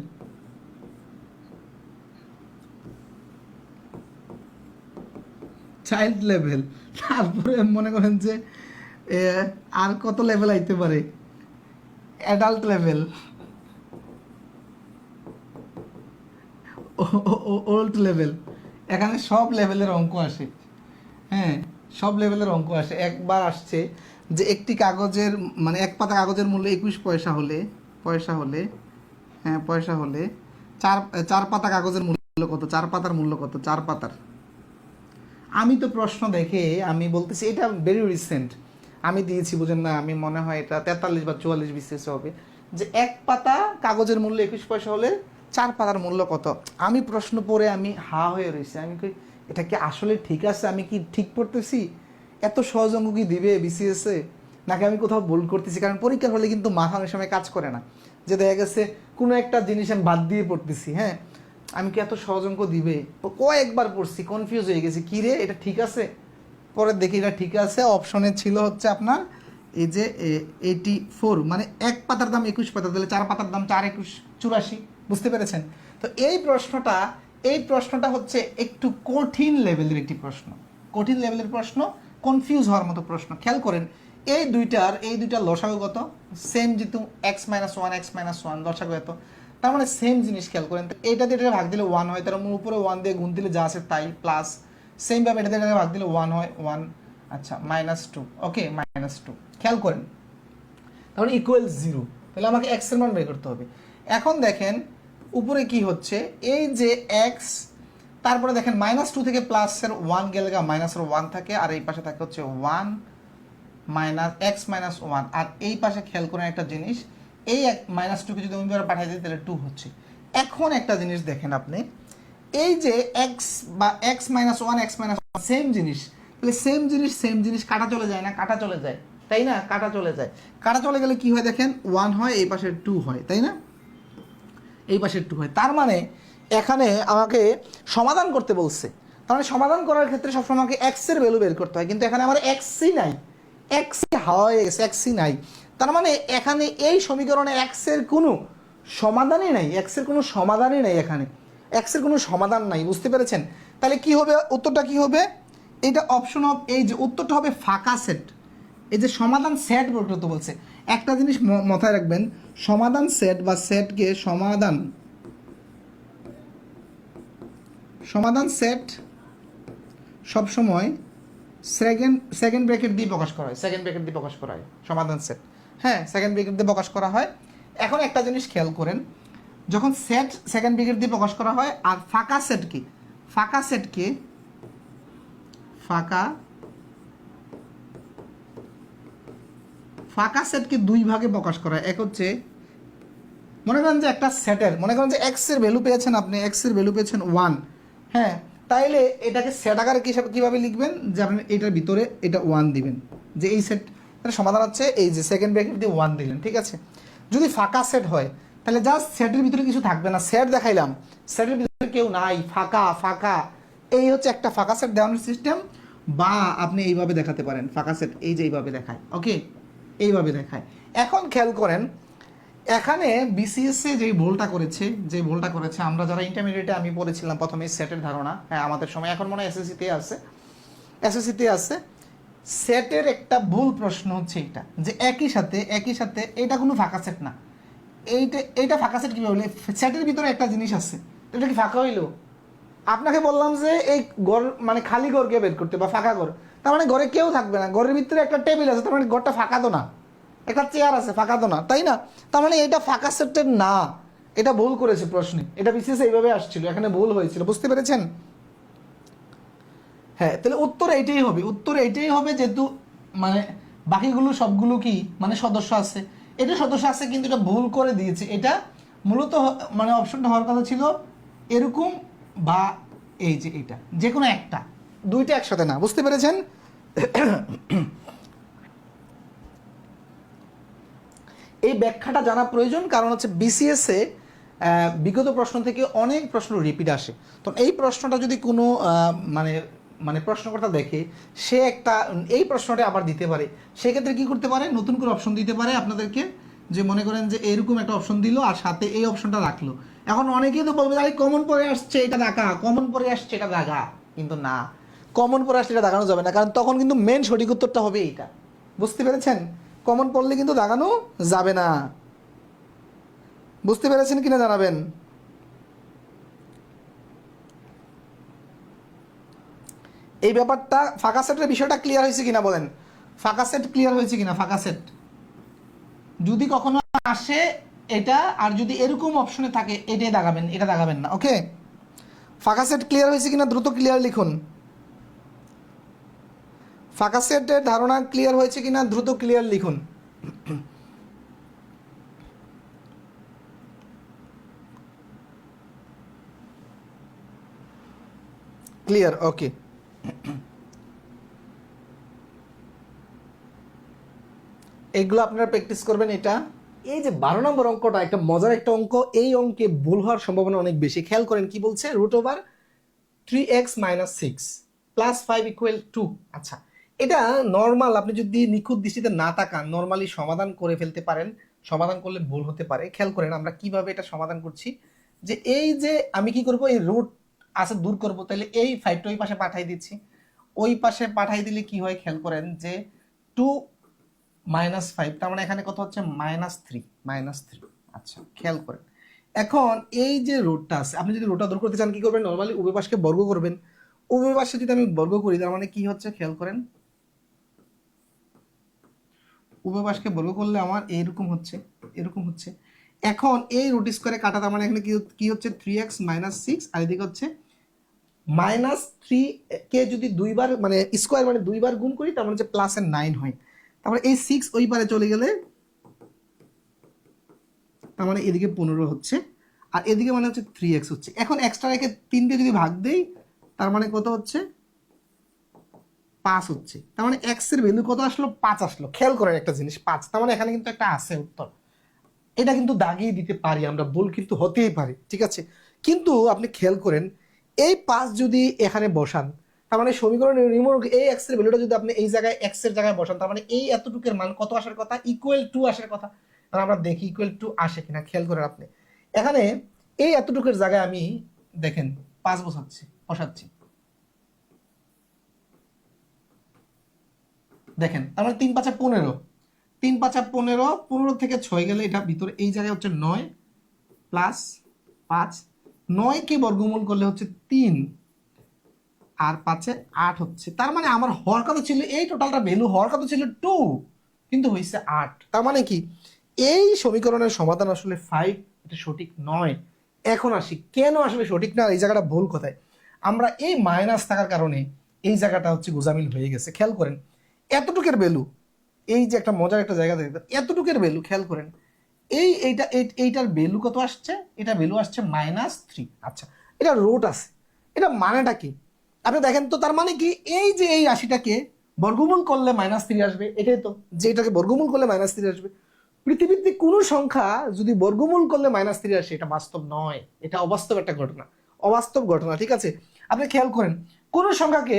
তারপরে মনে করেন যে আর কত লেভেল আইতে পারে, অ্যাডাল্ট লেভেল, ওল্ড লেভেল, এখানে সব লেভেলের অঙ্ক আসে। হ্যাঁ, সব লেভেলের অঙ্ক আসে। একবার আসছে যে একটি কাগজের মানে এক পাতা কাগজের মূল্য 21 পয়সা হলে চার পাতা কাগজের মূল্য কত? 4 পাতার মূল্য কত? 4 পাতার। আমি তো প্রশ্ন দেখে আমি বলতেছি, এটা ভেরি রিসেন্ট আমি দিয়েছি, বুঝেন না? আমি মনে হয় এটা 43 বা 44 বিসিএস হবে, যে এক পাতা কাগজের মূল্য 21 পয়সা হলে 4 পাতার মূল্য কত। আমি প্রশ্ন পড়ে আমি হা হয়ে রয়েছি, আমি কই এটা কি আসলে ঠিক আছে? আমি কি ঠিক পড়তেছি? এত সহজ অঙ্ক কি দিবে বিসিএসে, নাকি আমি কোথাও ভুল করতেছি? কারণ পরীক্ষার হলে কিন্তু মাথা অনেক সময় কাজ করে না, যে দেখা গেছে কোনো একটা জিনিস আমি বাদ দিয়ে পড়তেছি। হ্যাঁ, আমি কি এত সহজ অঙ্ক দিবে? কয়েকবার পড়ছি, কনফিউজ হয়ে গেছি, কী রে এটা ঠিক আছে? পরে দেখি এটা ঠিক আছে। অপশনে ছিল হচ্ছে আপনার এই যে 84, মানে এক পাতার দাম 21 পাতা, তাহলে 4 পাতার দাম 4 21 84। বুঝতে পেরেছেন? তো এই প্রশ্নটা হচ্ছে একটু কঠিন লেভেলের একটি প্রশ্ন, কনফিউজ হওয়ার মতো প্রশ্ন। খেয়াল করেন এই দুইটার লসাগু কত? সেম, যেহেতু x-1 লসাগু এত, তার মানে সেম জিনিস। খেয়াল করেন এটা দিয়ে ভাগ দিলে 1 হয়, তার উপরে 1 দিয়ে গুণ দিলে যা আছে তাই, প্লাস সেমভাবে এটা দিয়ে ভাগ দিলে 1 হয়, 1, আচ্ছা -2, ওকে, -2। খেয়াল করেন তাহলে ইকুয়াল 0, তাহলে আমাকে x এর মান বের করতে হবে। এখন দেখেন উপরে কি হচ্ছে, এই যে x, তারপরে দেখেন -2 থেকে প্লাসের 1 গেলে মাইনাসের 1 থাকে, আর এই পাশে থাকে হচ্ছে 1 x - 1, আর এই পাশে খেয়াল করেন একটা জিনিস, এই -2 কে যদি আমি পাঠিয়ে দিই তাহলে 2 হচ্ছে। এখন একটা জিনিস দেখেন আপনি, এই যে x বা x - 1 সেম জিনিস, তাহলে সেম জিনিস কাটা চলে যায় না? কাটা চলে যায়, তাই না? কাটা চলে গেলে কি হয় দেখেন, 1 হয়, এই পাশে 2 হয়, তাই না? এই পাশে 2 হয়। তার মানে এখানে আমাকে সমাধান করতে বলছে, তার মানে সমাধান করার ক্ষেত্রে সবসময় আমাকে x এর ভ্যালু বের করতে হয়, কিন্তু এখানে আমার x-ই নাই, x-ই নাই। তার মানে এখানে এই সমীকরণে x এর কোনো সমাধানই নাই, এখানে x এর কোনো সমাধান নাই। বুঝতে পেরেছেন? তাহলে কি হবে, উত্তরটা কি হবে? এটা অপশন অফ, এই যে উত্তরটা হবে ফাঁকা সেট। এই যে সমাধান সেট বের করতে বলছে, একটা জিনিস মাথায় রাখবেন, সমাধান সেট বা সেটকে সমাধান সেট সবসময় সেকেন্ড ব্র্যাকেট দিয়ে প্রকাশ করা হয়, সমাধান সেট। হ্যাঁ, সেকেন্ড ব্র্যাকেট দিয়ে প্রকাশ করা হয়। এখন একটা জিনিস খেয়াল করেন, যখন সেট সেকেন্ড ব্র্যাকেট দিয়ে প্রকাশ করা হয়, আর ফাঁকা সেটকে দুই ভাগে প্রকাশ করা হয়। এক হচ্ছে, মনে করেন যে একটা সেটের, মনে করেন যে x এর ভ্যালু পেয়েছেন আপনি, x এর ভ্যালু পেয়েছেন 1, হ্যাঁ, তাইলে এটাকে সেট আকারে কীভাবে লিখবেন, যে আপনি এটার ভিতরে এটা 1 দিবেন, যে এই সেট সমাধান হচ্ছে এই যে সেকেন্ড ব্র্যাকেট দিয়ে 1 দিলেন, ঠিক আছে? যদি ফাঁকা সেট হয় তাহলে জাস্ট সেটের ভিতরে কিছু থাকবে না, সেট দেখাইলাম, সেটের ভিতরে কেউ নাই, ফাঁকা, এই হচ্ছে একটা ফাঁকা সেট দেওয়ানোর সিস্টেম, বা আপনি এইভাবে দেখাতে পারেন ফাঁকা সেট, এই যে এইভাবে দেখায়, ওকে, এইভাবে দেখায়। এখন খেয়াল করেন এখানে বিসিএসএ যেই ভুলটা করেছে, আমরা যারা ইন্টারমিডিয়েটে আমি পড়েছিলাম প্রথমে সেটের ধারণা, হ্যাঁ আমাদের সময়, এখন মনে হয় এসএসসিতে আছে সেটের একটা ভুল প্রশ্ন হচ্ছে এটা, যে একই সাথে এটা কোনো ফাঁকা সেট না। এইটা ফাঁকা সেট কীভাবে হলে, সেটের ভিতরে একটা জিনিস আছে, এটা কি ফাঁকা হইলো? আপনাকে বললাম যে এই ঘর মানে খালি ঘরকে বের করতে, বা ফাঁকা ঘর, তার মানে ঘরে কেউ থাকবে না, ঘরের ভিতরে একটা টেবিল আছে, তার মানে ঘরটা ফাঁকা তো না, একটা চেয়ার আছে, ফাঁকা তো না, তাই না? তার মানে এটা ফাঁকা সেটের না, এটা ভুল করেছে প্রশ্নে, এটা বিশেষ এইভাবে আসছিল, এখানে ভুল হয়েছিল, বুঝতে পেরেছেন? হ্যাঁ, তাহলে উত্তর এইটাই হবে যেহেতু মানে বাকিগুলো সবগুলো কি মানে সদস্য আছে, এটা সদস্য আছে কিন্তু এটা ভুল করে দিয়েছে, এটা মূলত মানে অপশনটা হওয়ার কথা ছিল এরকম, বা এই যে এটা যে কোনো একটা, দুইটা একসাথে না, বুঝতে পেরেছেন? এই ব্যাখ্যাটা জানা প্রয়োজন, কারণ হচ্ছে বিসিএসে বিগত প্রশ্ন থেকে অনেক প্রশ্ন রিপিট আসে, তো এই প্রশ্নটা যদি কোনো মানে মানে প্রশ্নকর্তা দেখে, সে একটা এই প্রশ্নটা আবার দিতে পারে, সেক্ষেত্রে কী করতে পারে, নতুন করে অপশন দিতে পারে আপনাদেরকে, যে মনে করেন যে এরকম একটা অপশন দিল আর সাথে এই অপশনটা রাখলো। এখন অনেকেই তো বলবে আরে কমন পড়ে আসছে এটা দেখা, কমন পড়ে আসছে এটা দেখা, কিন্তু না, কমন পড়ে আসলে এটা দেখানো যাবে না, কারণ তখন কিন্তু মেন সঠিক উত্তরটা হবে এইটা, বুঝতে পেরেছেন? কমন পড়লে কিন্তু দাগানো যাবে না, বুঝতে পেরেছেন কিনা জানাবেন। এই ব্যাপারটা ফাঁকা সেটের বিষয়টা ক্লিয়ার হয়েছে কিনা বলেন, ফাঁকা সেট ক্লিয়ার হয়েছে কিনা? ফাঁকা সেট যদি কখনো আসে এটা, আর যদি এরকম অপশনে থাকে এটাই দাগাবেন, এটা দাগাবেন না, ওকে? ফাঁকা সেট ক্লিয়ার হয়েছে কিনা দ্রুত ক্লিয়ার লিখুন। ফাঁকা সেটের ধারণা ক্লিয়ার হয়েছে কিনা দ্রুত ক্লিয়ার লিখুন। ক্লিয়ার, ওকে। এগুলো আপনারা প্র্যাকটিস করবেন। এটা এই যে 12 নম্বর অঙ্কটা একটা মজার একটা অঙ্ক, এই অঙ্কে ভুল হওয়ার সম্ভাবনা অনেক বেশি। খেয়াল করেন কি বলছে, √3x - 6 + 5 = 2। আচ্ছা, এটা নর্মাল, আপনি যদি নিখুঁত দৃষ্টিতে না তাকান নর্মালি সমাধান করে ফেলতে পারেন, সমাধান করলে ভুল হতে পারে। খেয়াল করেন আমরা কিভাবে এটা সমাধান করছি, যে এই যে আমি কি করব, এই রুট আছে দূর করব, তাহলে এই 5টা ওই পাশে পাঠাই দিচ্ছি, ওই পাশে পাঠাই দিলে কি হয়, খেয়াল করেন যে 2 - 5, তার মানে এখানে কত হচ্ছে -3। আচ্ছা, খেয়াল করেন এখন এই যে রুটটা আছে, আপনি যদি রুটটা দূর করতে চান কি করবেন, নর্মালি উভয় পাশকে বর্গ করবেন। উভয় পাশে যদি আমি বর্গ করি তার মানে কি হচ্ছে, খেয়াল করেন উভয় পাশকে বর্গ করলে আমার এরকম হচ্ছে। এখন এই রুট স্কোয়ারে কাটা, তার মানে এখানে কি হচ্ছে 3x - 6, আর এদিকে হচ্ছে -3 কে যদি দুইবার মানে স্কোয়ার মানে দুইবার গুণ করি, তার মানে হচ্ছে +9 হয়। তারপরে এই 6 ওই পারে চলে গেলে তার মানে এদিকে 15 হচ্ছে, আর এদিকে মানে হচ্ছে 3x হচ্ছে। এখন এক্সট্রা রেখে 3 দিয়ে যদি ভাগ দেই, তার মানে কত হচ্ছে 5 হচ্ছে। তার মানে x এর ভ্যালু কত আসলো, 5 আসলো। খেয়াল করেন একটা জিনিস, 5, তার মানে এখানে কিন্তু একটা আছে উত্তর, এটা কিন্তু দাগিয়ে দিতে পারি আমরা, ভুল কিন্তু হতেই পারে, ঠিক আছে? কিন্তু আপনি খেয়াল করেন এই 5 যদি এখানে বসান, তার মানে সমীকরণ এই x এর ভ্যালুটা যদি আপনি এই জায়গায় x এর জায়গায় বসান, তার মানে এই এতটুকুর মান কত আসার কথা, =2 আসার কথা। তাহলে আমরা দেখি =2 আসে কিনা। খেয়াল করেন আপনি এখানে এই এতটুকুর জায়গায় আমি দেখেন 5 বসাচ্ছি, দেখেন তার মানে 3 × 5 = 15, 3 × 5 = 15, 15 থেকে 6 গেলে এটা ভিতরে এই জায়গায় হচ্ছে 9 + 5, 9 কে বর্গমূল করলে হচ্ছে 3, আর 5 এ 8 হচ্ছে। তার মানে আমার হওয়ার কথা ছিল, এই টোটালটা ভ্যালু হওয়ার কথা ছিল 2, কিন্তু হয়েছে 8। তার মানে কি এই সমীকরণের সমাধান আসলে 5, এটা সঠিক নয়। এখন আসি কেন আসলে সঠিক না, এই জায়গাটা ভুল কোথায়। আমরা এই মাইনাস থাকার কারণে এই জায়গাটা হচ্ছে গোজামিল হয়ে গেছে। খেয়াল করেন এতটুকের ভ্যালু, এই যে একটা মজার একটা জায়গা দেখবেন, এতটুকের ভ্যালু খেয়াল করেন এইটার ভ্যালু কত আসছে, এটা ভ্যালু আসছে -3। আচ্ছা, এটা রুট আছে, এটা মানেটা কি আপনি দেখেন তো। তার মানে কি এই যে এই রাশিটাকে বর্গমূল করলে -3 আসবে, এটাই তো, যে এটাকে বর্গমূল করলে -3 আসবে। পৃথিবীতে কোনো সংখ্যা যদি বর্গমূল করলে -3 আসে, এটা বাস্তব নয়, এটা অবাস্তব একটা ঘটনা, অবাস্তব ঘটনা, ঠিক আছে? আপনি খেয়াল করেন কোন সংখ্যাকে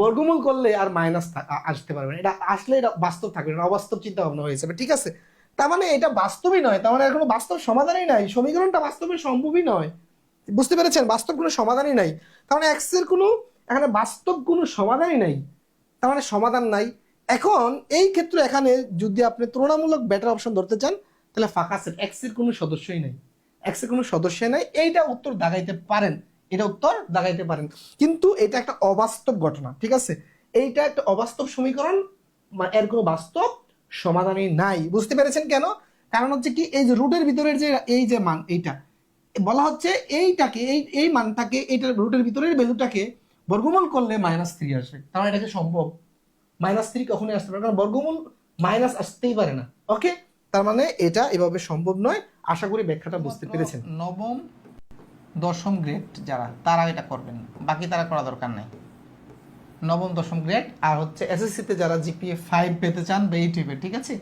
বর্গমূল করলে আর মাইনাস আসতে পারবে না, এটা আসলে এটা বাস্তব থাকবে না, অবাস্তব চিন্তা ভাবনা হয়ে যাবে, ঠিক আছে? তার মানে এটা বাস্তবই নয়, তার মানে এর কোনো বাস্তব সমাধানই নাই, সমীকরণটা বাস্তবে সম্ভবই নয়। বুঝতে পেরেছেন? বাস্তব কোনো সমাধানই নাই, তার মানে এক্স এর কোনো এখানে বাস্তব কোনো সমাধানই নাই, তার মানে সমাধান নাই। এখন এই ক্ষেত্রে এখানে যদি আপনি তুলনামূলক বেটার অপশন ধরতে চান তাহলে ফাঁকা সেট, এক্স এর কোনো সদস্যই নাই, এক্স এর কোনো সদস্যই নাই, এইটা উত্তর দাগাইতে পারেন, এটা উত্তর দাগাইতে পারেন, কিন্তু এটা একটা অবাস্তব ঘটনা, ঠিক আছে? এইটা একটা অবাস্তব সমীকরণ, এর কোনো বাস্তব সমাধানই নাই। বুঝতে পেরেছেন কেন? কারণ হচ্ছে কি, এই যে রুটের ভিতরের যে এই যে মান, এইটা বলা হচ্ছে এইটাকে এই মানটাকে এইটার রুটের ভিতরের ভ্যালুটাকে বর্গমূল করলে -3 আসবে, তাহলে এটাকে সম্ভব? -3 কখনোই আসতে পারে, কারণ বর্গমূল মাইনাস আসতেই পারে না। ওকে, তার মানে এটা এভাবে সম্ভব নয়। আশা করি ব্যাখ্যাটা বুঝতে পেরেছেন। নবম দশম গ্রেড যারা, তারা এটা করবেন, বাকি তারা করা দরকার নাই। নবম দশম গ্রেড আর হচ্ছে এসএসসিতে যারা জিপিএ 5 পেতে চান বা এই টাইপের, ঠিক আছে,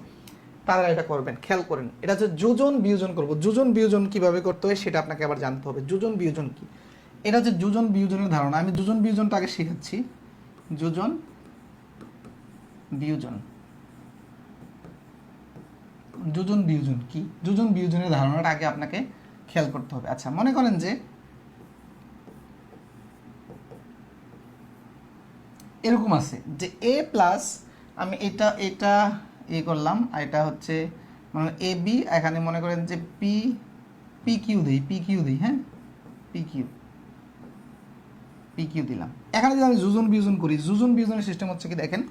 তারা এটা করবেন। খেয়াল করেন, এটা হচ্ছে যোজন বিয়োজন করব। যোজন বিয়োজন কিভাবে করতে হয় সেটা আপনাকে আবার জানতে হবে। যোজন বিয়োজন কি, এটা হচ্ছে যোজন বিয়োজনের ধারণা। আমি যোজন বিয়োজনটা আগে শেখাচ্ছি। যোজন বিয়োজন, যোজন বিয়োজন কি, যোজন বিয়োজনের ধারণাটা আগে আপনাকে খেয়াল করতে হবে। আচ্ছা, মনে করেন যে এরকম আছে যে এ প্লাস, আমি এটা এটা এ করলাম, আর এটা হচ্ছে মানে এ বি, এখানে মনে করেন যে পি পি কিউ দিই, পি কিউ দিই, হ্যাঁ, পি কিউ পি কিউ দিলাম। এখানে যদি আমি যোজন বিয়োজন করি, যোজন বিয়োজনের সিস্টেম হচ্ছে কি দেখেন,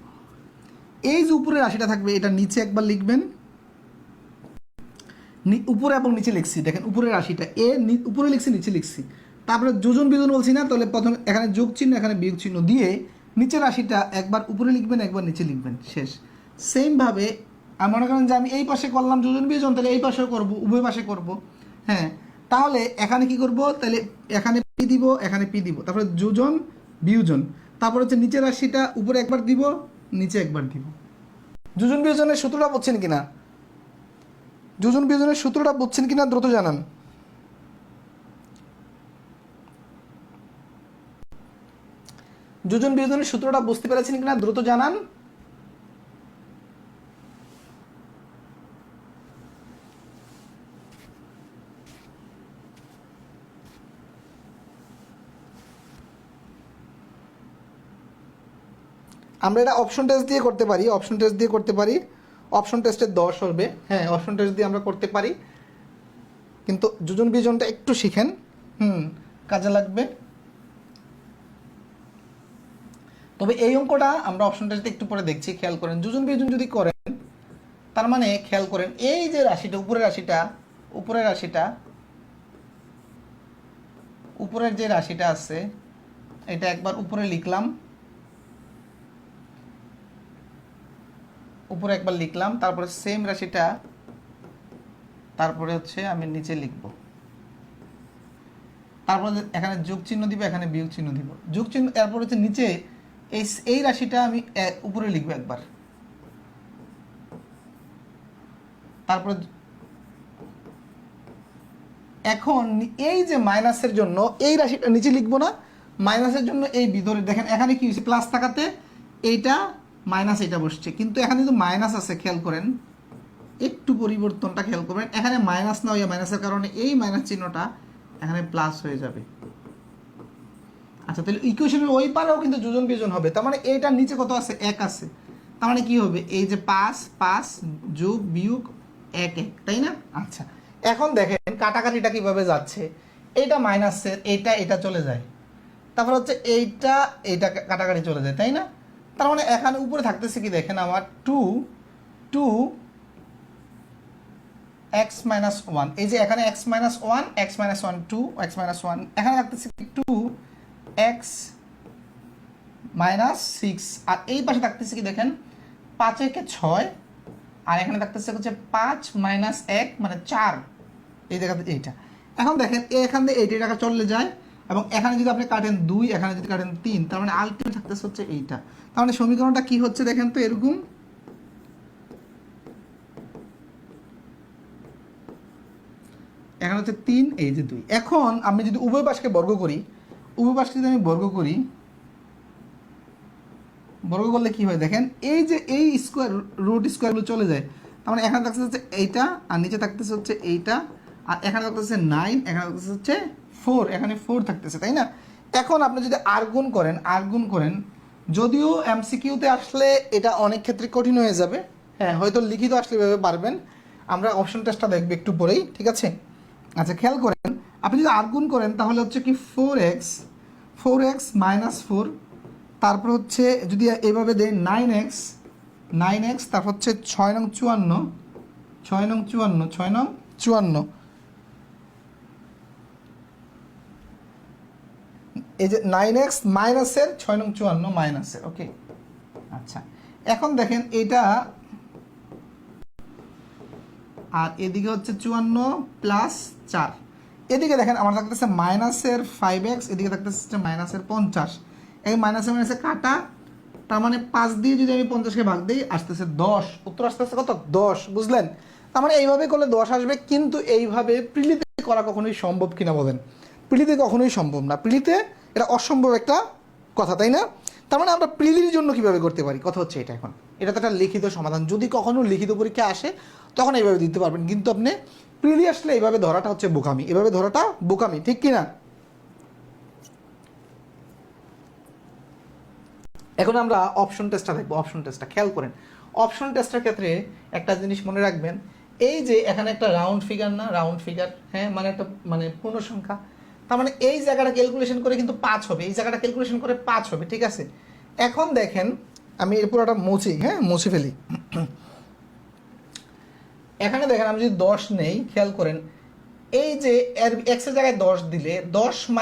এই যে উপরে রাশিটা থাকবে এটা নিচে একবার লিখবেন, উপরে এবং নিচে লিখছি, দেখেন উপরের রাশিটা এ উপরে লিখছি নিচে লিখছি, তারপরে যোজন বিয়োজন বলছি না, তাহলে প্রথমে এখানে যোগ চিহ্ন এখানে বিয়োগ চিহ্ন দিয়ে নিচের রাশিটা একবার উপরে লিখবেন একবার নিচে লিখবেন, শেষ। সেমভাবে আমি মনে করেন যে আমি এই পাশে করলাম যোজন বিয়োজন, তাহলে এই পাশেও করব, উভয় পাশে করব, হ্যাঁ। তাহলে এখানে কি করব, তাহলে এখানে পি দিব এখানে পি দিব, তারপরে যোজন বিয়োজন, তারপর হচ্ছে নিচের রাশিটা উপরে একবার দিব নিচে একবার দিব। যোজন বিয়োজনের সূত্রটা বুঝছেন কিনা? যোজন বিয়োজনের সূত্রটা বুঝছেন কিনা দ্রুত জানান। যোজন বিয়োজনের সূত্রটা বুঝতে পেরেছেন কিনা দ্রুত জানান। আমরা এটা অপশন টেস্ট দিয়ে করতে পারি, অপশন টেস্ট দিয়ে করতে পারি, অপশন টেস্টে 10 হবে, হ্যাঁ, অপশন টেস্ট দিয়ে আমরা করতে পারি, কিন্তু যোজন বিয়োজনটা একটু শিখেন, কাজে লাগবে। তবে এই অঙ্কটা আমরা অপশন টেস্টে একটু পরে দেখছি। খেয়াল করেন, যোজন বিয়োজন যদি করেন তার মানে খেয়াল করেন এই যে রাশিটা উপরের রাশিটা, উপরের রাশিটা, উপরের যে রাশিটা আছে এটা একবার উপরে লিখলাম, উপরে একবার লিখলাম, তারপরে সেম রাশিটা তারপরে হচ্ছে আমি নিচে লিখব, তারপরে এখানে যোগ চিহ্ন দিব এখানে বিয়োগ চিহ্ন দিব, যোগ চিহ্ন, এরপর হচ্ছে নিচে এই রাশিটা আমি উপরে লিখবো একবার, তারপরে এখন এই যে মাইনাসের জন্য এই রাশিটা নিচে লিখবো না, মাইনাসের জন্য এই ভিতরে দেখেন এখানে কি হয়েছে, প্লাস থাকাতে এইটা মাইনাস এটা বসছে, কিন্তু এখানে কিন্তু মাইনাস আছে, খেয়াল করেন একটু পরিবর্তনটা খেয়াল করবেন, এখানে মাইনাস না হয়ে মাইনাসের কারণে এই মাইনাস চিহ্নটা এখানে প্লাস হয়ে যাবে। আচ্ছা, তাহলে ইকুয়েশনের ওই পারেও কিন্তু যোজন বিয়োজন হবে, তার মানে এইটার নিচে কত আছে, 1 আছে, তার মানে কি হবে, এই যে 5 5 যোগ বিয়োগ 1 1, তাই না? আচ্ছা, এখন দেখেন কাটাকাটিটা কিভাবে যাচ্ছে, এইটা মাইনাসের এইটা এটা চলে যায়, তারপর হচ্ছে এইটা এইটা কাটাকাটি চলে যায়, তাই না? তার মানে এখানে উপরে থাকতেছে কি দেখেন আমার 2 x minus 1, এই যে এখানে x minus 1 x minus 1 2 x minus 1, এখানে থাকতেছে 2 x minus 6, আর এই পাশে থাকতেছে কি দেখেন 5 একে 6, আর এখানে থাকতেছে হচ্ছে 5 minus 1 মানে 4, এই দেখাতে এইটা। এখন দেখেন এখান থেকে এইটা টাকা চলে যায়, এবং এখানে যদি আপনি কাটেন 2, এখানে যদি কাটেন 3, তার মানে আলটিমেট থাকতেছে হচ্ছে এইটা। তার মানে সমীকরণটা কি হচ্ছে দেখেন তো এরকম, এখানে হচ্ছে 3 এই যে 2। এখন আমি যদি উভয় পাশকে বর্গ করি, উভয় পাশকে যদি আমি বর্গ করি, বর্গ করলে কি হয় দেখেন, এই যে এই স্কোয়ার রুট স্কোয়ারগুলো চলে যায়, তার মানে এখানে থাকতেছে হচ্ছে এইটা, আর নিচে থাকতেছে হচ্ছে এইটা, আর এখানে থাকতেছে 9, এখানে থাকতেছে হচ্ছে 4, এখানে 4 থাকতেছে, তাই না? এখন আপনি যদি আর গুণ করেন, যদিও এমসিকিউতে আসলে এটা অনেক ক্ষেত্রে কঠিন হয়ে যাবে, হ্যাঁ হয়তো লিখিত আসলে এভাবে পারবেন, আমরা অপশন টেস্টটা দেখবো একটু পরেই, ঠিক আছে? আচ্ছা খেয়াল করেন, আপনি যদি আর গুণ করেন তাহলে হচ্ছে কি 4x -4, তারপর হচ্ছে যদি এইভাবে দেয় 9x, তারপর হচ্ছে 6 নং 54, এই যে 9x মাইনাসের 6 নং 54 মাইনাসের, ওকে। আচ্ছা এখন দেখেন এটা, আর এদিকে হচ্ছে 54 প্লাস 4, এদিকে দেখেন আমার থাকতেছে মাইনাসের 5x, এদিকে থাকতেছে মাইনাসের 50, এই মাইনাসে কাটা, তার মানে 5 দিয়ে যদি আমি 50কে ভাগ দিই আসতেছে 10, উত্তর আসতেছে কত? 10, বুঝলেন? তার মানে এইভাবে করলে 10 আসবে, কিন্তু এইভাবে প্রিলিতে করা কখনোই সম্ভব কিনা বলেন? প্রিলিতে কখনোই সম্ভব না, প্রিলিতে এটা অসম্ভব একটা কথা, তাই না? তার মানে আমরা প্রিলির জন্য কিভাবে করতে পারি, কথা হচ্ছে এটা। এখন এটা তো একটা লিখিত সমাধান, যদি কখনো লিখিত পরীক্ষা আসে তখন এইভাবে দিতে পারবেন, কিন্তু আপনি প্রিলি আসলে এইভাবে ধরাটা হচ্ছে বোকামি, এভাবে ধরাটা বোকামি, ঠিক কিনা? এখন আমরা অপশন টেস্টটা দেখবো। অপশন টেস্টটা খেয়াল করেন, অপশন টেস্টের ক্ষেত্রে একটা জিনিস মনে রাখবেন, এই যে এখানে একটা রাউন্ড ফিগার, না রাউন্ড ফিগার, হ্যাঁ মানে একটা মানে পূর্ণ সংখ্যা, তার মানে এই জায়গাটা ক্যালকুলেশন করে কিন্তু 5 হবে, এই জায়গাটা ক্যালকুলেশন করে 5 হবে, ঠিক আছে? এখন দেখেন আমি এর পুরোটা মুছি, হ্যাঁ মুছে ফেলি। এখানে দেখেন আমি যদি 10 নেই, খেয়াল করেন এই যে এক্স এর জায়গায় 10 দিলে 10 -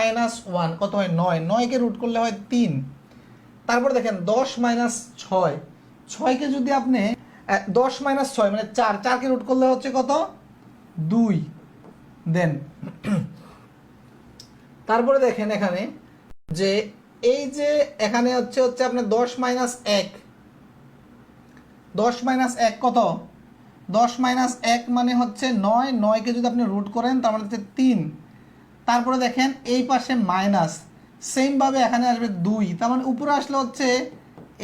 1 কত হয়? 9, 9কে রুট করলে হয় 3, তারপরে দেখেন 10 - 6, 6কে যদি আপনি 10 - 6 মানে 4, 4কে রুট করলে হচ্ছে কত? 2, দেন তারপরে দেখেন এখানে যে এই যে এখানে হচ্ছে আপনার 10 - 1, 10 - 1 কত? 10 - 1 মানে হচ্ছে 9, 9কে যদি আপনি রুট করেন তার মানে হচ্ছে 3, তারপরে দেখেন এই পাশে মাইনাস, সেমভাবে এখানে আসবে 2, তার মানে উপরে আসলে হচ্ছে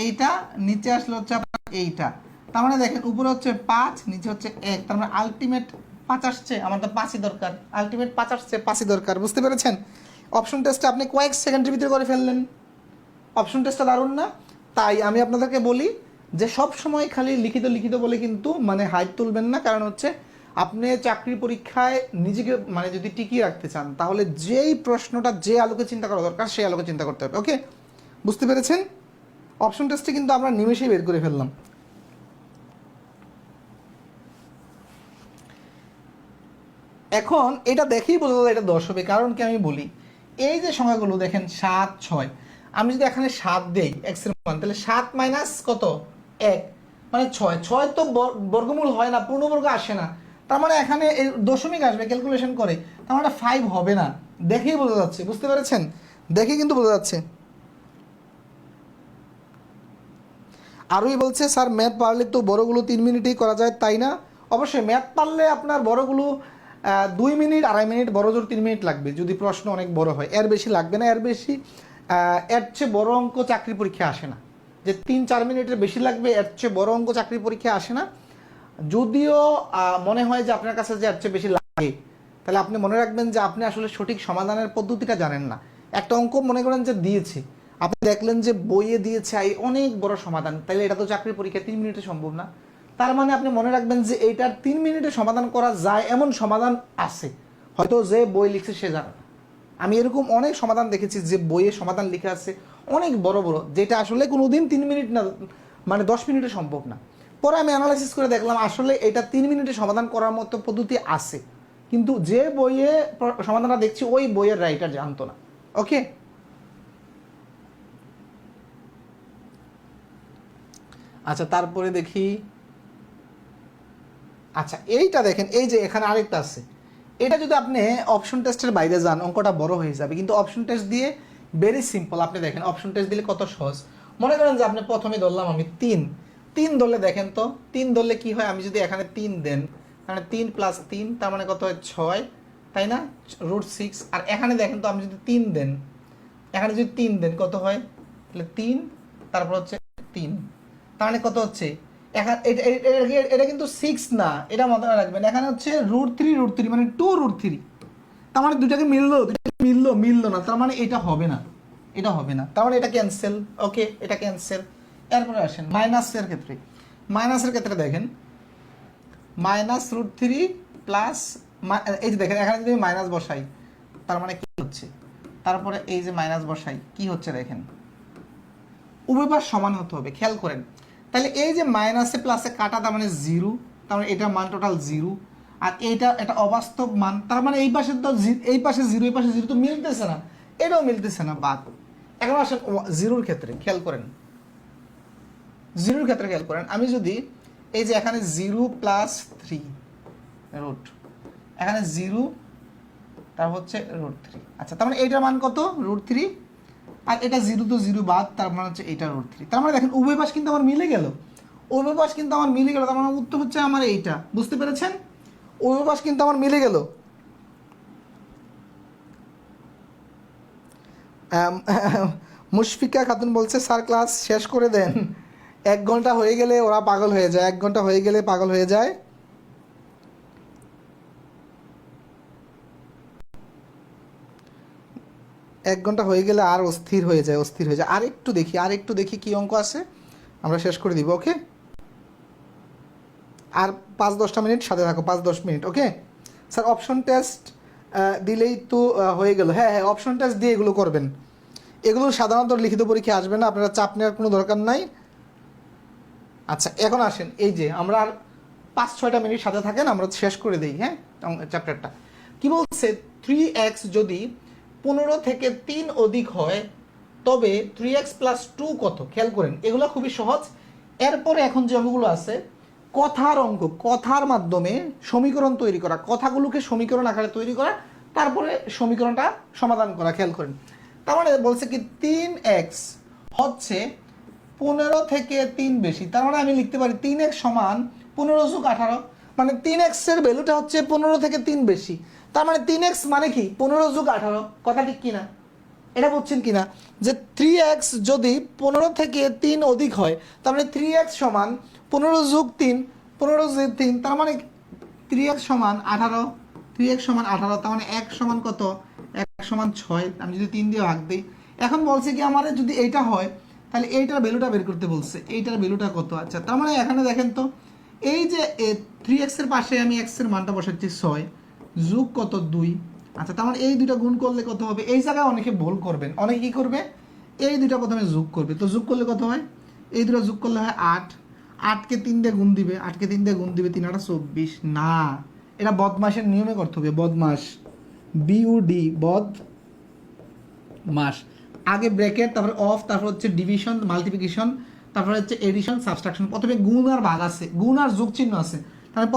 এইটা, নিচে আসলে হচ্ছে আপনার এইটা, তার মানে দেখেন উপরে হচ্ছে 5, নিচে হচ্ছে 1, তার মানে আলটিমেট 5 আসছে, আমার তো 5ই দরকার, আলটিমেট 5 আসছে, 5ই দরকার, বুঝতে পেরেছেন? অপশন টেস্টটা আপনি কয়েক সেকেন্ডের ভিতরে করে ফেললেন, অপশন টেস্টটা দারুণ না? তাই আমি আপনাদেরকে বলি যে সব সময় খালি লিখিত লিখিত বলে কিন্তু মানে হাইপ তুলবেন না, কারণ হচ্ছে আপনি চাকরি পরীক্ষায় নিজেকে মানে যদি টিকিয়ে রাখতে চান তাহলে যেই প্রশ্নটা যে আলোকে চিন্তা করা দরকার সেই আলোকে চিন্তা করতে হবে, ওকে? বুঝতে পেরেছেন? অপশন টেস্টে কিন্তু আমরা নিমেষেই বের করে ফেললাম। এখন এটা দেখেই বোঝা যায় এটা 10 হবে, কারণ কি আমি বলি, এই যে সংখ্যাগুলো দেখেন 7, 6, আমি যদি এখানে 7 দেই এক্স এর মান, তাহলে 7 মাইনাস কত? 1 মানে 6, 6 তো বর্গমূল হয় না, পূর্ণবর্গ আসে না, তার মানে এখানে দশমিক আসবে ক্যালকুলেশন করে, তার মানে 5 হবে না, দেখেই বোঝা যাচ্ছে, বুঝতে পেরেছেন? দেখে কিন্তু বোঝা যাচ্ছে। আরোই বলছে স্যার ম্যাথ পারলে তো বড়গুলো 3 মিনিটেই করা যায়, তাই না? অবশ্যই ম্যাথ পারলে আপনার বড়গুলো 2 মিনিট, 2.5 মিনিট, বড় জোর 3 মিনিট লাগবে যদি প্রশ্ন অনেক বড় হয়, এর বেশি লাগবে না, এর বেশি এর চেয়ে বড় অঙ্ক চাকরি পরীক্ষা আসে না, যে 3-4 মিনিটের বেশি লাগবে এর চেয়ে বড় অঙ্ক চাকরি পরীক্ষা আসে না। যদিও মনে হয় যে আপনার কাছে যে এর চেয়ে বেশি লাগে, তাহলে আপনি মনে রাখবেন যে আপনি আসলে সঠিক সমাধানের পদ্ধতিটা জানেন না। একটা অঙ্ক মনে করেন যে দিয়েছে, আপনি দেখলেন যে বইয়ে দিয়েছে অনেক বড় সমাধান, তাহলে এটা তো চাকরি পরীক্ষা 3 মিনিটে সম্ভব না, তার মানে আপনি মনে রাখবেন যে এইটার 3 মিনিটে সমাধান করা যায় এমন সমাধান আছে, হয়তো যে বই লিখছে সে জানে না। আমি এরকম অনেক সমাধান দেখেছি যে বইয়ে সমাধান লিখে আছে অনেক বড় বড়, যেটা আসলে কোনোদিন 3 মিনিট না মানে 10 মিনিটে সম্ভব না। পরে আমি অ্যানালাইসিস করে দেখলাম আসলে এটা 3 মিনিটে সমাধান করার মতো পদ্ধতি আছে, কিন্তু যে বইয়ে সমাধানটা দেখছি ওই বইয়ের রাইটার জানতো না, ওকে? আচ্ছা তারপরে দেখি, আচ্ছা এইটা দেখেন, এই যে এখানে আরেকটা আছে, এটা যদি আপনি অপশন টেস্টের বাইরে যান অঙ্কটা বড় হয়ে যাবে, কিন্তু অপশন টেস্ট দিয়ে ভেরি সিম্পল। আপনি দেখেন অপশন টেস্ট দিলে কত সহজ। মনে করেন যে আপনি প্রথমে ধরলাম আমি 3 ধরলে দেখেন তো 3 ধরলে কি হয়, আমি যদি এখানে 3 দেন, মানে 3 + 3 তার মানে কত হয়? 6, তাই না? √6। আর এখানে দেখেন তো আমি যদি 3 দেন এখানে যদি 3 দেন কত হয়, তাহলে 3 তারপর হচ্ছে 3, তাহলে কত হচ্ছে এখানে এটা কিন্তু 6 না, এটা মাথায় রাখবেন। এখানে হচ্ছে √3 মানে 2√3, তার মানে দুটাকে মিললো না, তার মানে এটা হবে না, এটা হবে না, তার মানে এটা ক্যান্সেল। ওকে, এটা ক্যান্সেল। এরপরে আসেন মাইনাসের ক্ষেত্রে দেখেন -√3 প্লাস, এই যে দেখেন এখানে যদি আমি মাইনাস বসাই তার মানে কি হচ্ছে, তারপরে এই যে মাইনাস বসাই কি হচ্ছে দেখেন, উভয় পাশ সমান হতে হবে, খেয়াল করেন। তাহলে এই যে মাইনাসে প্লাসে কাটা তার মানে 0, তার মানে এটার মান টোটাল 0, আর এটা অবাস্তব মান, তার মানে এই পাশে তো এই পাশে 0 এই পাশে 0 তো মিলতেছে না, এটাও মিলতেছে না, বাদ। এখন আসেন জিরোর ক্ষেত্রে খেয়াল করেন, আমি যদি এই যে এখানে 0+3 রুট, এখানে 0 তার হচ্ছে √3, আচ্ছা তার মানে এইটার মান কত √3, আর এটা 0 তো 0 বাদ, তার মানে হচ্ছে এটা √3, তার মানে দেখেন উভয় পাশ কিন্তু আমার মিলে গেল, তার মানে উত্তর হচ্ছে আমার এইটা, বুঝতে পেরেছেন? উভয় পাশ কিন্তু আমার মিলে গেল। মুশফিকা খাতুন বলছে স্যার ক্লাস শেষ করে দেন, 1 ঘন্টা হয়ে গেলে ওরা পাগল হয়ে যায়, 1 ঘন্টা হয়ে গেলে পাগল হয়ে যায়। এক ঘন্টা হয়ে গেলে আর অস্থির হয়ে যায়। আর একটু দেখি কি অঙ্ক আছে, আমরা শেষ করে দিব। ওকে, আর 5-10টা মিনিট সাথে থাকো, 5-10 minute. Okay sir, option test দিলেই তো হয়ে গেল। হ্যাঁ, অপশন টেস্ট দিয়ে এগুলো করবেন, এগুলো সাধারণত লিখিত পরীক্ষায় আসবে না, আপনারা চাপ নেওয়ার কোনো দরকার নাই। আচ্ছা এখন আসেন, এই যে আমরা আর 5-6টা মিনিট সাথে থাকেন, আমরা শেষ করে দিই। হ্যাঁ, চ্যাপ্টারটা কি বলছে, 3x যদি 15 থেকে 3 অধিক হয় তবে 3x + 2 কত? খেয়াল করেন, এগুলো খুবই সহজ। এরপরে এখন যে অঙ্কগুলো আছে কথার অঙ্ক, কথার মাধ্যমে সমীকরণ তৈরি করা, কথাগুলোকে সমীকরণ আকারে তৈরি করা, তারপরে সমীকরণটা সমাধান করা। খেয়াল করেন, তার মানে বলছে কি 3x হচ্ছে 15 থেকে 3 বেশি, তার মানে আমি লিখতে পারি 3x = 15 + 18, মানে 3x এর ভ্যালুটা হচ্ছে 15 থেকে 3 বেশি, তার মানে 3x মানে কি 15 + 18, কথা ঠিক কিনা? এটা বুঝছেন কিনা, যে 3x যদি 15 থেকে 3 অধিক হয় তার মানে 3x = 15 + 3, 15 + 3, তার মানে 3x = 18, 3x = 18, তার মানে 1 = কত, 1 = 6, আমি যদি 3 দিয়ে ভাগ দিই। এখন বলছে কি আমার যদি এইটা হয় তাহলে এইটার ভ্যালুটা বের করতে বলছে, এইটার ভ্যালুটা কত। আচ্ছা তার মানে এখানে দেখেন তো, এই যে 3x এর পাশে আমি x এর মানটা বসাচ্ছি 6 যোগ কত 2, আচ্ছা তার মানে এই দুটো গুণ করলে কত হবে, এই জায়গায় অনেকে ভুল করবেন, অনেকে কি করবে এই দুটো প্রথমে যোগ করবে, তো যোগ করলে কত হয়, এই দুটো যোগ করলে হয় 8, 8কে 3 দিয়ে গুণ দিবে, 8কে 3 দিয়ে গুণ দিবে, 3 8 24, না এটা বদমাশের নিয়মে করতে হবে, বদমাশ, বিউডি বদমাশ, আগে ব্র্যাকেট, তারপর অফ, তারপর হচ্ছে ডিভিশন মাল্টিপ্লিকেশন, তারপর হচ্ছে এডিশন সাবট্রাকশন, প্রথমে গুণ আর ভাগ আছে, গুণ আর যোগ চিহ্ন আছে, তাহলে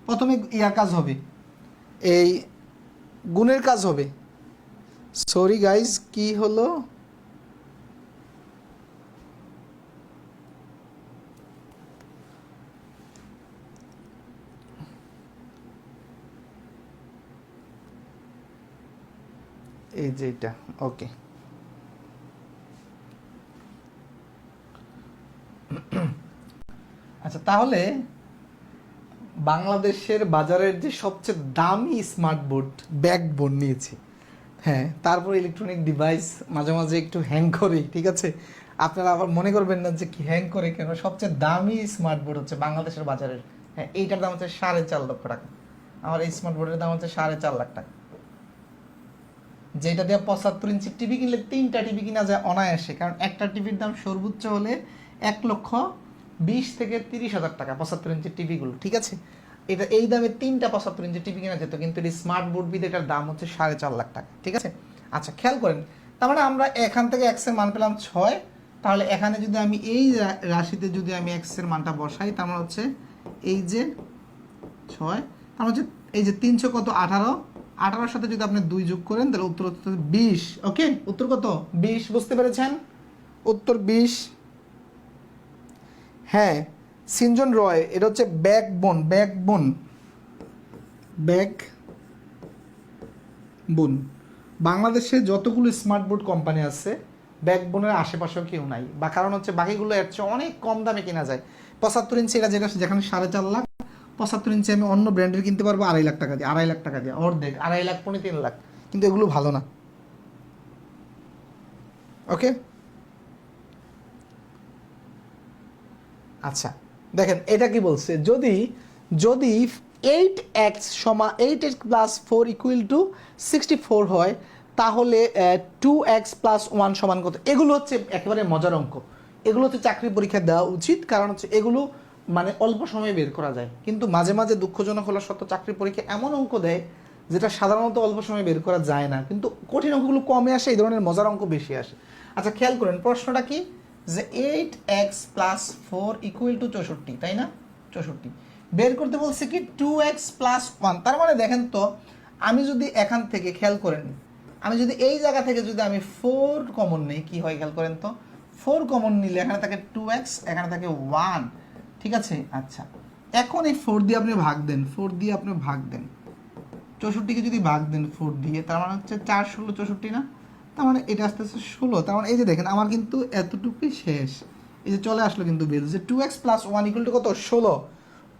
প্রথমে ইয়ার কাজ হবে, এই গুণের কাজ হবে। সরি গাইজ, কি হলো, এই যে এটা ওকে। আচ্ছা তাহলে বাংলাদেশের বাজারের যে সবচেয়ে দামি স্মার্ট বোর্ড ব্যাকবোন নিয়েছি, হ্যাঁ, তারপর ইলেকট্রনিক ডিভাইস মাঝে মাঝে একটু হ্যাং করে, ঠিক আছে, আপনারা আবার মনে করবেন না যে কি হ্যাং করে কেন, সবচেয়ে দামি স্মার্ট বোর্ড হচ্ছে বাংলাদেশের বাজারের, হ্যাঁ, এইটার দাম হচ্ছে 4.5 লক্ষ টাকা, আমার এই স্মার্ট বোর্ডের দাম হচ্ছে 4.5 লাখ টাকা, যেটা দিয়ে 75 ইঞ্চি টিভি কিনলে 3টা টিভি কিনা যায় অনায়াসে, কারণ একটা টিভির দাম সর্বোচ্চ হলে 1,20,000 থেকে 30,000 টাকা 75 ইঞ্চি টিভিগুলো, ঠিক আছে, এটা এই দামে 3টা 75 ইঞ্চি টিভি কেনা যেত, কিন্তু এই স্মার্ট বোর্ড বিদ এটার দাম হচ্ছে 4.5 লাখ টাকা, ঠিক আছে। আচ্ছা খেয়াল করেন, তার মানে আমরা এখান থেকে x এর মান পেলাম 6, তাহলে এখানে যদি আমি এই রাশিতে যদি আমি x এর মানটা বসাই, তার মানে হচ্ছে এই যে 6, তার মানে হচ্ছে এই যে 300 কত 18, 18-র সাথে যদি আপনি 2 যোগ করেন তাহলে উত্তর হচ্ছে 20। ওকে, উত্তর কত 20, বুঝতে পেরেছেন, উত্তর 20। হ্যাঁ, সিনজন রয়, এটা হচ্ছে ব্যাকবোন বাংলাদেশে যতগুলো স্মার্ট বোর্ড কোম্পানি আছে ব্যাকবোনের আশেপাশেও কেউ নাই, বা কারণ হচ্ছে বাকিগুলো এর চেয়ে অনেক কম দামে কেনা যায়। 75 ইঞ্চি এটা যেটা যেখানে 4.5 লাখ, 75 ইঞ্চি আমি অন্য ব্র্যান্ডের কিনতে পারবো 2.5 লাখ টাকা দিয়ে, 2.5 লাখ টাকা দিয়ে, অর্ধেক 2.5 লাখ 3 লাখ, কিন্তু এগুলো ভালো না। ওকে, আচ্ছা দেখেন এটা কি বলছে, যদি যদি 8x+4 = 64 হয়, তাহলে 2x+1 = কত? এগুলো হচ্ছে একেবারে মজার অঙ্ক, এগুলো হচ্ছে চাকরি পরীক্ষা দেওয়া উচিত, কারণ হচ্ছে এগুলো মানে অল্প সময়ে বের করা যায়। কিন্তু মাঝে মাঝে দুঃখজনক হলো সত্য, চাকরি পরীক্ষা এমন অঙ্ক দেয় যেটা সাধারণত অল্প সময়ে বের করা যায় না, কিন্তু কঠিন অঙ্কগুলো কমে আসে, এই ধরনের মজার অঙ্ক বেশি আসে। আচ্ছা খেয়াল করেন প্রশ্নটা কি, যে 8x+4 = 64, তাই না? 64 বের করতে বলছে কি 2x+1। তার মানে দেখেন তো, আমি যদি এখান থেকে খেয়াল করেন, আমি যদি এই জায়গা থেকে যদি আমি 4 কমন নেই, কি হয় খেয়াল করেন তো, 4 কমন নিলে এখানে থাকে 2x, এখানে থাকে 1, ঠিক আছে? আচ্ছা এখন এই 4 দিয়ে আপনি ভাগ দেন, 4 দিয়ে আপনি ভাগ দেন 64কে যদি ভাগ দেন 4 দিয়ে, তার মানে হচ্ছে 4 16 64 না? তার মানে এটা আস্তে আস্তে 16, তার মানে এই যে দেখেন আমার কিন্তু এতটুকুই শেষ, এই যে চলে আসলো কিন্তু বেল, যে 2x+1 = কত? 16।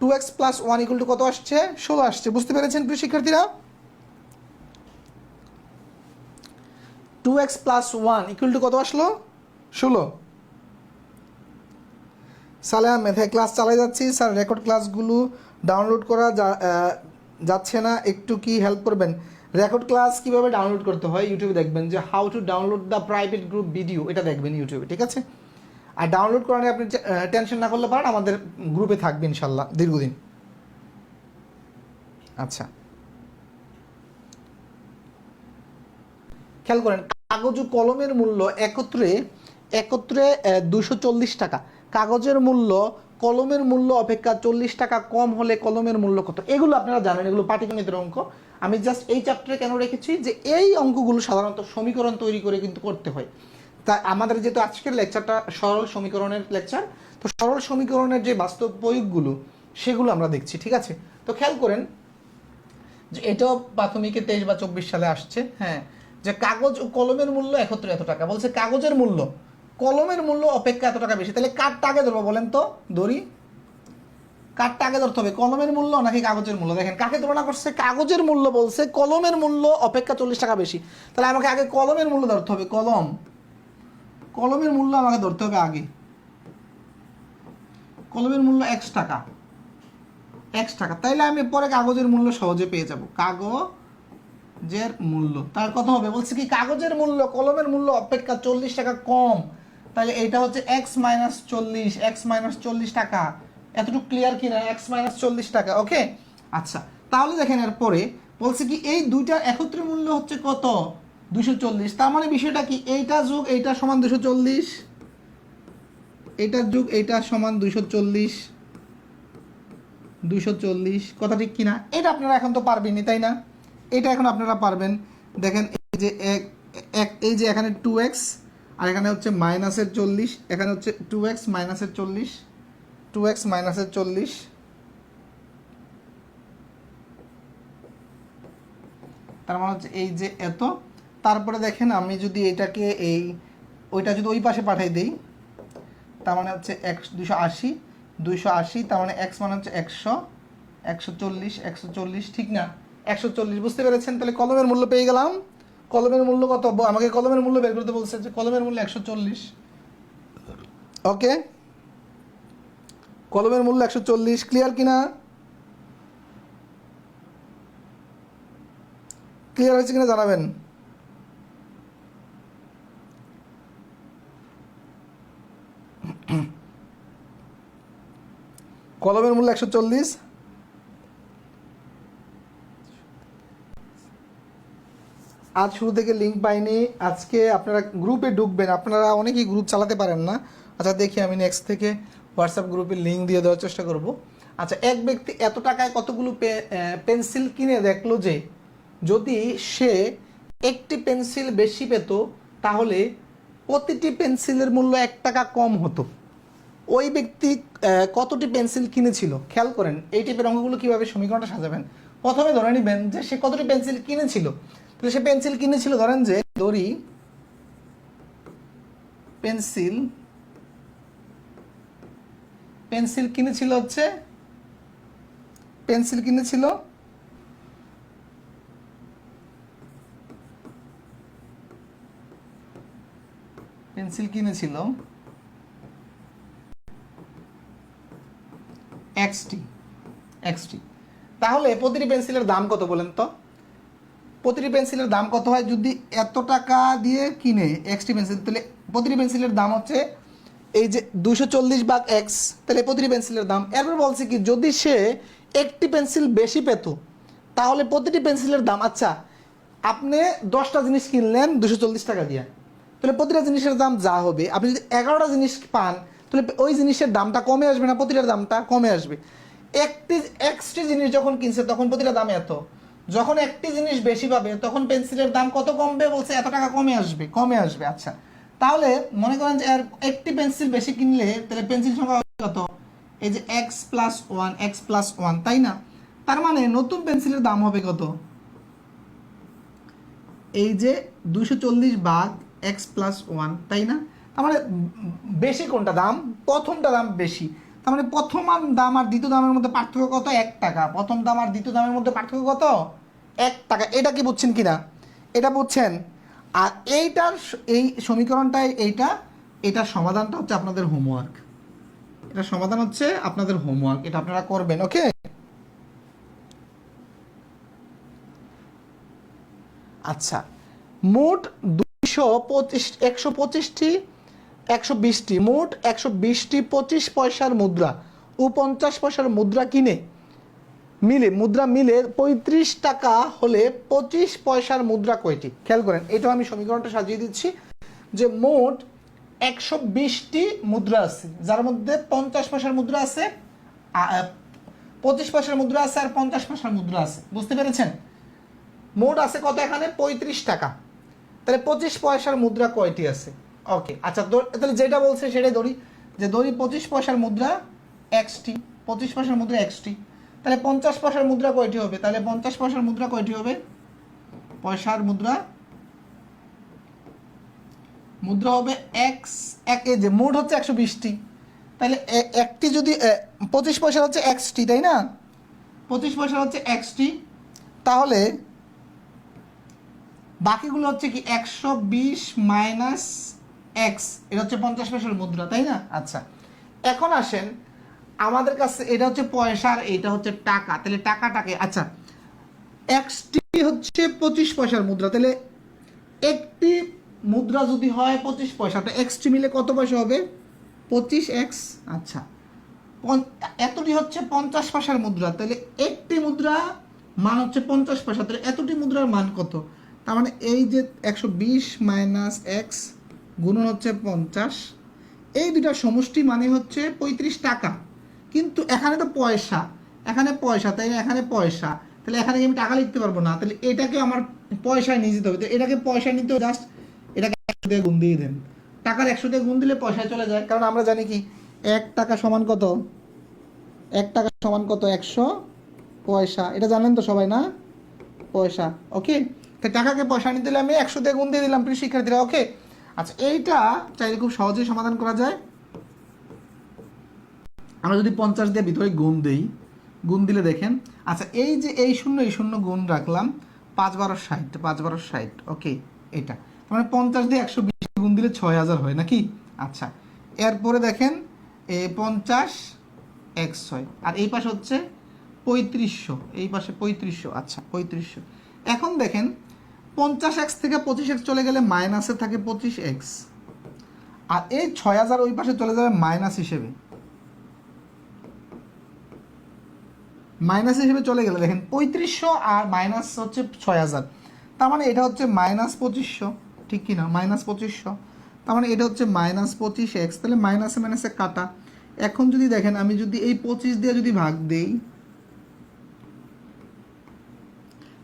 2x+1 = কত আসছে? 16 আসছে। বুঝতে পেরেছেন প্রিয় শিক্ষার্থীরা? 2x+1 = কত আসলো? 16। সালে আহমেদ, হ্যাঁ ক্লাস চালাই যাচ্ছি স্যার, রেকর্ড ক্লাসগুলো ডাউনলোড করা যাচ্ছে না, একটু কি হেল্প করবেন? রেকর্ড ক্লাস কিভাবে ডাউনলোড করতে হয় ইউটিউবে দেখবেন, যে how to download the private group video, এটা দেখবেন ইউটিউবে, ঠিক আছে? আর ডাউনলোড করা নিয়ে আপনি টেনশন না করলে পারেন, আমাদের গ্রুপে থাকবে ইনশাল্লাহ দীর্ঘদিন। আচ্ছা খেয়াল করেন, কাগজ ও কলমের মূল্য একত্রে 240 টাকা। কাগজের মূল্য কলমের মূল্য অপেক্ষা 40 টাকা কম হলে কলমের মূল্য কত? এগুলো আপনারা জানেন, এগুলো পাটিগণিতের অঙ্ক। আমি জাস্ট এই চ্যাপ্টারে কেন রেখেছি, যে এই অঙ্কগুলো সাধারণত সমীকরণ তৈরি করে কিন্তু করতে হয়। তা আমাদের যেহেতু আজকের লেকচারটা সরল সমীকরণের লেকচার, তো সরল সমীকরণের যে বাস্তব প্রয়োগগুলো সেগুলো আমরা দেখছি, ঠিক আছে? তো খেয়াল করেন যে এটাও প্রাথমিকে 23 বা 24 সালে আসছে, হ্যাঁ, যে কাগজ ও কলমের মূল্য একত্রে এত টাকা। বলছে কাগজের মূল্য কলমের মূল্য অপেক্ষা এত টাকা বেশি, তাহলে কারটা আগে ধরবো বলেন তো? ধরি কারটা আগে ধরতে হবে, কলমের মূল্য নাকি কাগজের মূল্য? দেখেন কাকে তুলনা করছে, কাগজের মূল্য বলছে কলমের মূল্য অপেক্ষা 40 টাকা বেশি, তাহলে আমাকে আগে কলমের মূল্য ধরতে হবে। কলমের মূল্য আমাকে ধরতে হবে আগে, কলমের মূল্য x টাকা, তাইলে আমি পরে কাগজের মূল্য সহজে পেয়ে যাব। কাগজের মূল্য তার কথা হবে, বলছে কি কাগজের মূল্য কলমের মূল্য অপেক্ষা 40 টাকা কম, তাহলে এটা হচ্ছে x-40 টাকা। এতটুকু ক্লিয়ার কিনা? x-40 টাকা, ওকে। আচ্ছা তাহলে দেখেন এরপরে বলছে কি এই দুইটার একত্রে মূল্য হচ্ছে কত? 240। তার মানে বিষয়টা কি, এইটা যোগ এইটা সমান 240, এইটার যোগ এইটা সমান 240, কথা ঠিক কিনা? এটা আপনারা এখন তো পারবেনই, তাই না? এটা এখন আপনারা পারবেন। দেখেন এই যে এই যে এখানে 2x আর এখানে হচ্ছে -40, এখানে হচ্ছে 2x -40, 2x -40, তার মানে হচ্ছে এই যে এত। তারপরে দেখেন আমি যদি এটাকে ওইটা যদি ওই পাশে পাঠাই দিই, তার মানে হচ্ছে 280, তার মানে x মানে হচ্ছে 100, 140, ঠিক না? 140, বুঝতে পেরেছেন? তাহলে কলমের মূল্য পেয়ে গেলাম। কলমের মূল্য কত? আমাকে কলমের মূল্য বের করতে বলছে, যে কলমের মূল্য 140, ওকে। কলমের মূল্য 140, ক্লিয়ার কিনা? ক্লিয়ার হয়েছে কিনা জানাবেন। কলমের মূল্য 140। আজ শুরু থেকে লিঙ্ক পাইনি, আজকে আপনারা গ্রুপে ঢুকবেন, আপনারা অনেকেই গ্রুপ চালাতে পারেন না। আচ্ছা দেখি আমি নেক্সট থেকে হোয়াটসঅ্যাপ গ্রুপের লিঙ্ক দিয়ে দেওয়ার চেষ্টা করব। আচ্ছা এক ব্যক্তি এত টাকায় কতগুলো পেন্সিল কিনে দেখলো যে যদি সে একটি পেন্সিল বেশি পেত তাহলে প্রতিটি পেন্সিলের মূল্য 1 টাকা কম হতো। ওই ব্যক্তি কতটি পেন্সিল কিনেছিল? খেয়াল করেন এই টাইপের অঙ্কগুলো কীভাবে সমীকরণটা সাজাবেন। প্রথমে ধরে নেবেন যে সে কতটি পেন্সিল কিনেছিল, তাহলে সে পেন্সিল কিনেছিল, ধরেন যে দড়ি পেন্সিল পেন্সিল কিনেছিল হচ্ছে পেন্সিল কিনেছিল পেন্সিল কিনেছিল এক্সটি। তাহলে প্রতিটি পেন্সিলের দাম কত বলেন তো? প্রতিটি পেন্সিলের দাম কত হয়? যদি এত টাকা দিয়ে কিনে এক্সটি পেন্সিল, তাহলে প্রতিটি পেন্সিলের দাম হচ্ছে এই যে 240/x, তাহলে প্রতিটি পেন্সিলের দাম। এরপর বলছে কি, যদি সে একটি পেন্সিল বেশি পেত তাহলে প্রতিটি পেন্সিলের দাম, আচ্ছা আপনি 10টা জিনিস কিনলেন 240 টাকা দিয়ে, তাহলে প্রতিটা জিনিসের দাম যা হবে, আপনি যদি 11টা জিনিস পান তাহলে ওই জিনিসের দামটা কমে আসবে না? প্রতিটার দামটা কমে আসবে। একটি জিনিস যখন কিনছে তখন প্রতিটা দাম এত, যখন একটি জিনিস বেশি পাবে তখন পেন্সিলের দাম কত কমবে? বলছে এত টাকা কমে আসবে। আচ্ছা, তাহলে মনে করেন যে আর একটি পেন্সিল বেশি কিনলে তাহলে পেন্সিল সংখ্যা কত? এই যে x+1, তাই না? তার মানে নতুন পেন্সিলের দাম হবে কত? এই যে 240/x+1, তাই না? তার মানে বেশি কোনটা দাম? প্রথমটা দাম বেশি। তার মানে প্রথম দাম আর দ্বিতীয় দামের মধ্যে পার্থক্য কত? 1 টাকা। প্রথম দাম আর দ্বিতীয় দামের মধ্যে পার্থক্য কত? 1 টাকা। এটা কি বুঝছেন কিনা? এটা বুঝছেন? আর এই সমীকরণটাই এটার সমাধানটা হচ্ছে আপনাদের হোমওয়ার্ক। এটা সমাধান হচ্ছে আপনাদের হোমওয়ার্ক, এটা আপনারা করবেন। ওকে, আচ্ছা, মোট 120টি মোট 120টি 25 পয়সার মুদ্রা ও 50 পয়সার মুদ্রা মিলে 35 টাকা হলে 25 পয়সার মুদ্রা কয়টি? খেয়াল করেন, এটাও আমি সমীকরণটা সাজিয়ে দিচ্ছি যে মোট 120টি মুদ্রা আছে, যার মধ্যে 50 পয়সার মুদ্রা আছে, 25 পয়সার মুদ্রা আছে আর 50 পয়সার মুদ্রা আছে। বুঝতে পেরেছেন? মোট আছে কত এখানে? 35 টাকা। তাহলে 25 পয়সার মুদ্রা কয়টি আছে? ওকে, আচ্ছা, তাহলে যেটা বলছে সেটাই ধরি, যে ধরি 25 পয়সার মুদ্রা এক্সটি, 25 পয়সার মুদ্রা এক্সটি। তাহলে 50 পয়সার মুদ্রা কয়টি হবে? তাহলে 50 পয়সার মুদ্রা কয়টি হবে? পয়সার মুদ্রা হবে এই যে মোট হচ্ছে 120টি, তাহলে একটি যদি 25 পয়সা হচ্ছে এক্সটি, তাই না? 25 পয়সা হচ্ছে এক্সটি, তাহলে বাকিগুলো হচ্ছে কি 120 মাইনাস এক্স, এটা হচ্ছে 50 পয়সার মুদ্রা, তাই না? আচ্ছা, এখন আসেন আমাদের কাছে, এটা হচ্ছে পয়সা আর এটা হচ্ছে টাকা, তাহলে টাকাটাকে, আচ্ছা এক্সটি হচ্ছে 25 পয়সার মুদ্রা, তাহলে একটি মুদ্রা যদি হয় 25 পয়সা, তো এক্সটি মিলে কত পয়সা হবে? 25x। আচ্ছা, এতটি হচ্ছে 50 পয়সার মুদ্রা, তাহলে একটি মুদ্রা মান হচ্ছে 50 পয়সা, তাহলে এতটি মুদ্রার মান কত? তার মানে এই যে 120 মাইনাস এক্স গুণন হচ্ছে 50, এই দুটার সমষ্টি মানে হচ্ছে 35 টাকা। কিন্তু এখানে তো পয়সা, তাই না? এখানে পয়সা, তাহলে এখানে আমি টাকা লিখতে পারবো না, তাহলে এটাকে আমার পয়সায় নিয়ে যেতে হবে। তো এটাকে পয়সায় নিতে জাস্ট এটাকে 100 দিয়ে গুণ দিয়ে দেন। টাকার 100 দিয়ে গুণ দিলে পয়সায় চলে যায়, কারণ আমরা জানি কি 1 টাকা সমান কত? 1 টাকা সমান কত? 100 পয়সা। এটা জানেন তো সবাই, না? পয়সা। ওকে, তো টাকাকে পয়সা নিতে দিলে আমি 100 দিয়ে গুণ দিয়ে দিলাম, প্রিয় শিক্ষার্থীরা। ওকে, আচ্ছা, এইটা চাইলে খুব সহজেই সমাধান করা যায়। আমরা যদি 50 দিয়ে ভিতরে গুণ দিলে দেখেন, আচ্ছা এই যে এই শূন্য গুণ রাখলাম, 5 12 60, 5 12 60। ওকে, এটা মানে 50 দিয়ে 120 গুণ দিলে 6000 হয় নাকি? আচ্ছা, এরপরে দেখেন এই 50 x6, আর এই পাশে হচ্ছে 3500, এই পাশে 3500। আচ্ছা, 3500। এখন দেখেন 50x থেকে 25x চলে গেলে মাইনাসে থাকে 25x, আর এই 6000 ওই পাশে চলে যাবে মাইনাস হিসেবে চলে গেলে দেখেন 3500 আর মাইনাস হচ্ছে 6000, তার মানে এটা হচ্ছে মাইনাস 2500, ঠিক কি না? মাইনাস 2500, তার মানে এটা হচ্ছে মাইনাস 25x, তাহলে মাইনাসে মাইনাসে কাটা। এখন যদি দেখেন আমি যদি এই 25 দিয়ে যদি ভাগ দেই,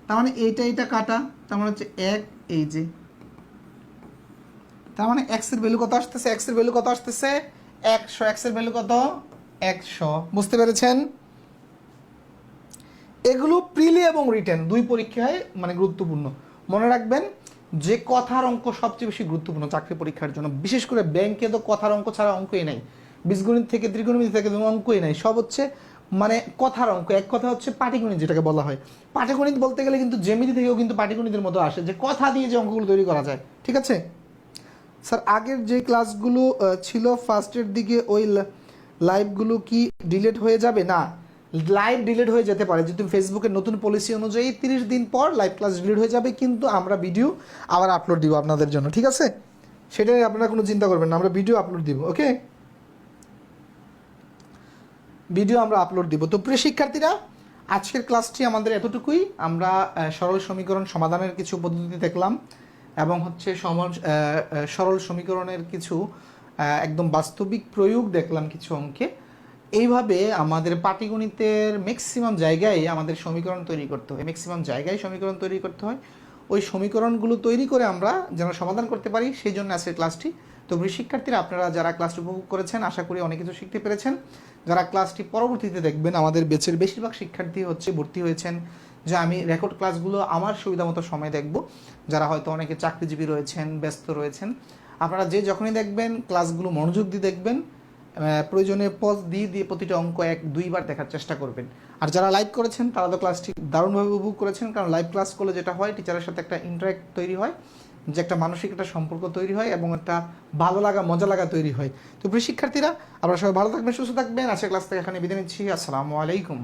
তার মানে এটা কাটা, তার মানে হচ্ছে 1, এই যে, তার মানে x এর ভ্যালু কত আসতেছে? x এর ভ্যালু কত আসতেছে? 100। x এর ভ্যালু কত? 100। বুঝতে পেরেছেন? এগুলো প্রিলি এবং রিটেন দুই পরীক্ষায় মানে গুরুত্বপূর্ণ। মনে রাখবেন যে কথার অঙ্ক সবচেয়ে বেশি গুরুত্বপূর্ণ চাকরি পরীক্ষার জন্য, বিশেষ করে ব্যাংকে তো কথার অঙ্ক ছাড়া অঙ্কই নাই, বীজগণিত থেকে ত্রিকোণমিতি থেকে অঙ্কই নাই, সব হচ্ছে মানে কথার অঙ্ক। এক কথা হচ্ছে পাটিগণিত যেটাকে বলা হয়। পাটিগণিত বলতে গেলে কিন্তু জ্যামিতি থেকেও কিন্তু পাটিগণিতের মতো আসে, যে কথা দিয়ে যে অঙ্কগুলো তৈরি করা যায়। ঠিক আছে স্যার, আগের যে ক্লাসগুলো ছিল ফার্স্টের দিকে ওই লাইভগুলো কি ডিলিট হয়ে যাবে? না, লাইভ ডিলিট হয়ে যেতে পারে, যেহেতু ফেসবুকের নতুন পলিসি অনুযায়ী 30 দিন পর লাইভ ক্লাস ডিলিট হয়ে যাবে, কিন্তু আমরা ভিডিও আবার আপলোড দিব আপনাদের জন্য। ঠিক আছে, সেটাই আপনারা কোনো চিন্তা করবেন না, আমরা ভিডিও আপলোড দিব। ওকে, ভিডিও আমরা আপলোড দিব। তো প্রিয় শিক্ষার্থীরা, আজকের ক্লাসটি আমাদের এতটুকুই। আমরা সরল সমীকরণ সমাধানের কিছু পদ্ধতি দেখলাম, এবং হচ্ছে সরল সমীকরণের কিছু একদম বাস্তবিক প্রয়োগ দেখলাম কিছু অঙ্কে। এইভাবে আমাদের পাটিগণিতের ম্যাক্সিমাম জায়গায় আমাদের সমীকরণ তৈরি করতে হয়, ম্যাক্সিমাম জায়গায় সমীকরণ তৈরি করতে হয়। ওই সমীকরণগুলো তৈরি করে আমরা যেন সমাধান করতে পারি, সেই জন্য আজকের ক্লাসটি। তো শিক্ষার্থীরা, আপনারা যারা ক্লাসটি উপভোগ করেছেন, আশা করি অনেক কিছু শিখতে পেরেছেন। যারা ক্লাসটি পরবর্তীতে দেখবেন, আমাদের ব্যাচের বেশিরভাগ শিক্ষার্থী ভর্তি হয়েছেন যে আমি রেকর্ড ক্লাসগুলো আমার সুবিধা মতো সময় দেখব। যারা হয়তো অনেকে চাকরিজীবী রয়েছেন, ব্যস্ত রয়েছেন, আপনারা যে যখনই দেখবেন ক্লাসগুলো মনোযোগ দিয়ে দেখবেন, প্রয়োজনে পজ দিয়ে দিয়ে প্রতিটা অঙ্ক 1-2 বার দেখার চেষ্টা করবেন। আর যারা লাইভ করেছেন তারা তো ক্লাসটি দারুণভাবে উপভোগ করেছেন, কারণ লাইভ ক্লাস করলে যেটা হয়, টিচারের সাথে একটা ইন্টারাক্ট তৈরি হয়, যে একটা মানসিক একটা সম্পর্ক তৈরি হয়, এবং একটা ভালো লাগা মজা লাগা তৈরি হয়। তো প্রিয় শিক্ষার্থীরা, আপনারা সবাই ভালো থাকবেন, সুস্থ থাকবেন। আজকের ক্লাস থেকে এখানে বিদায় নিচ্ছি। আসসালামু আলাইকুম।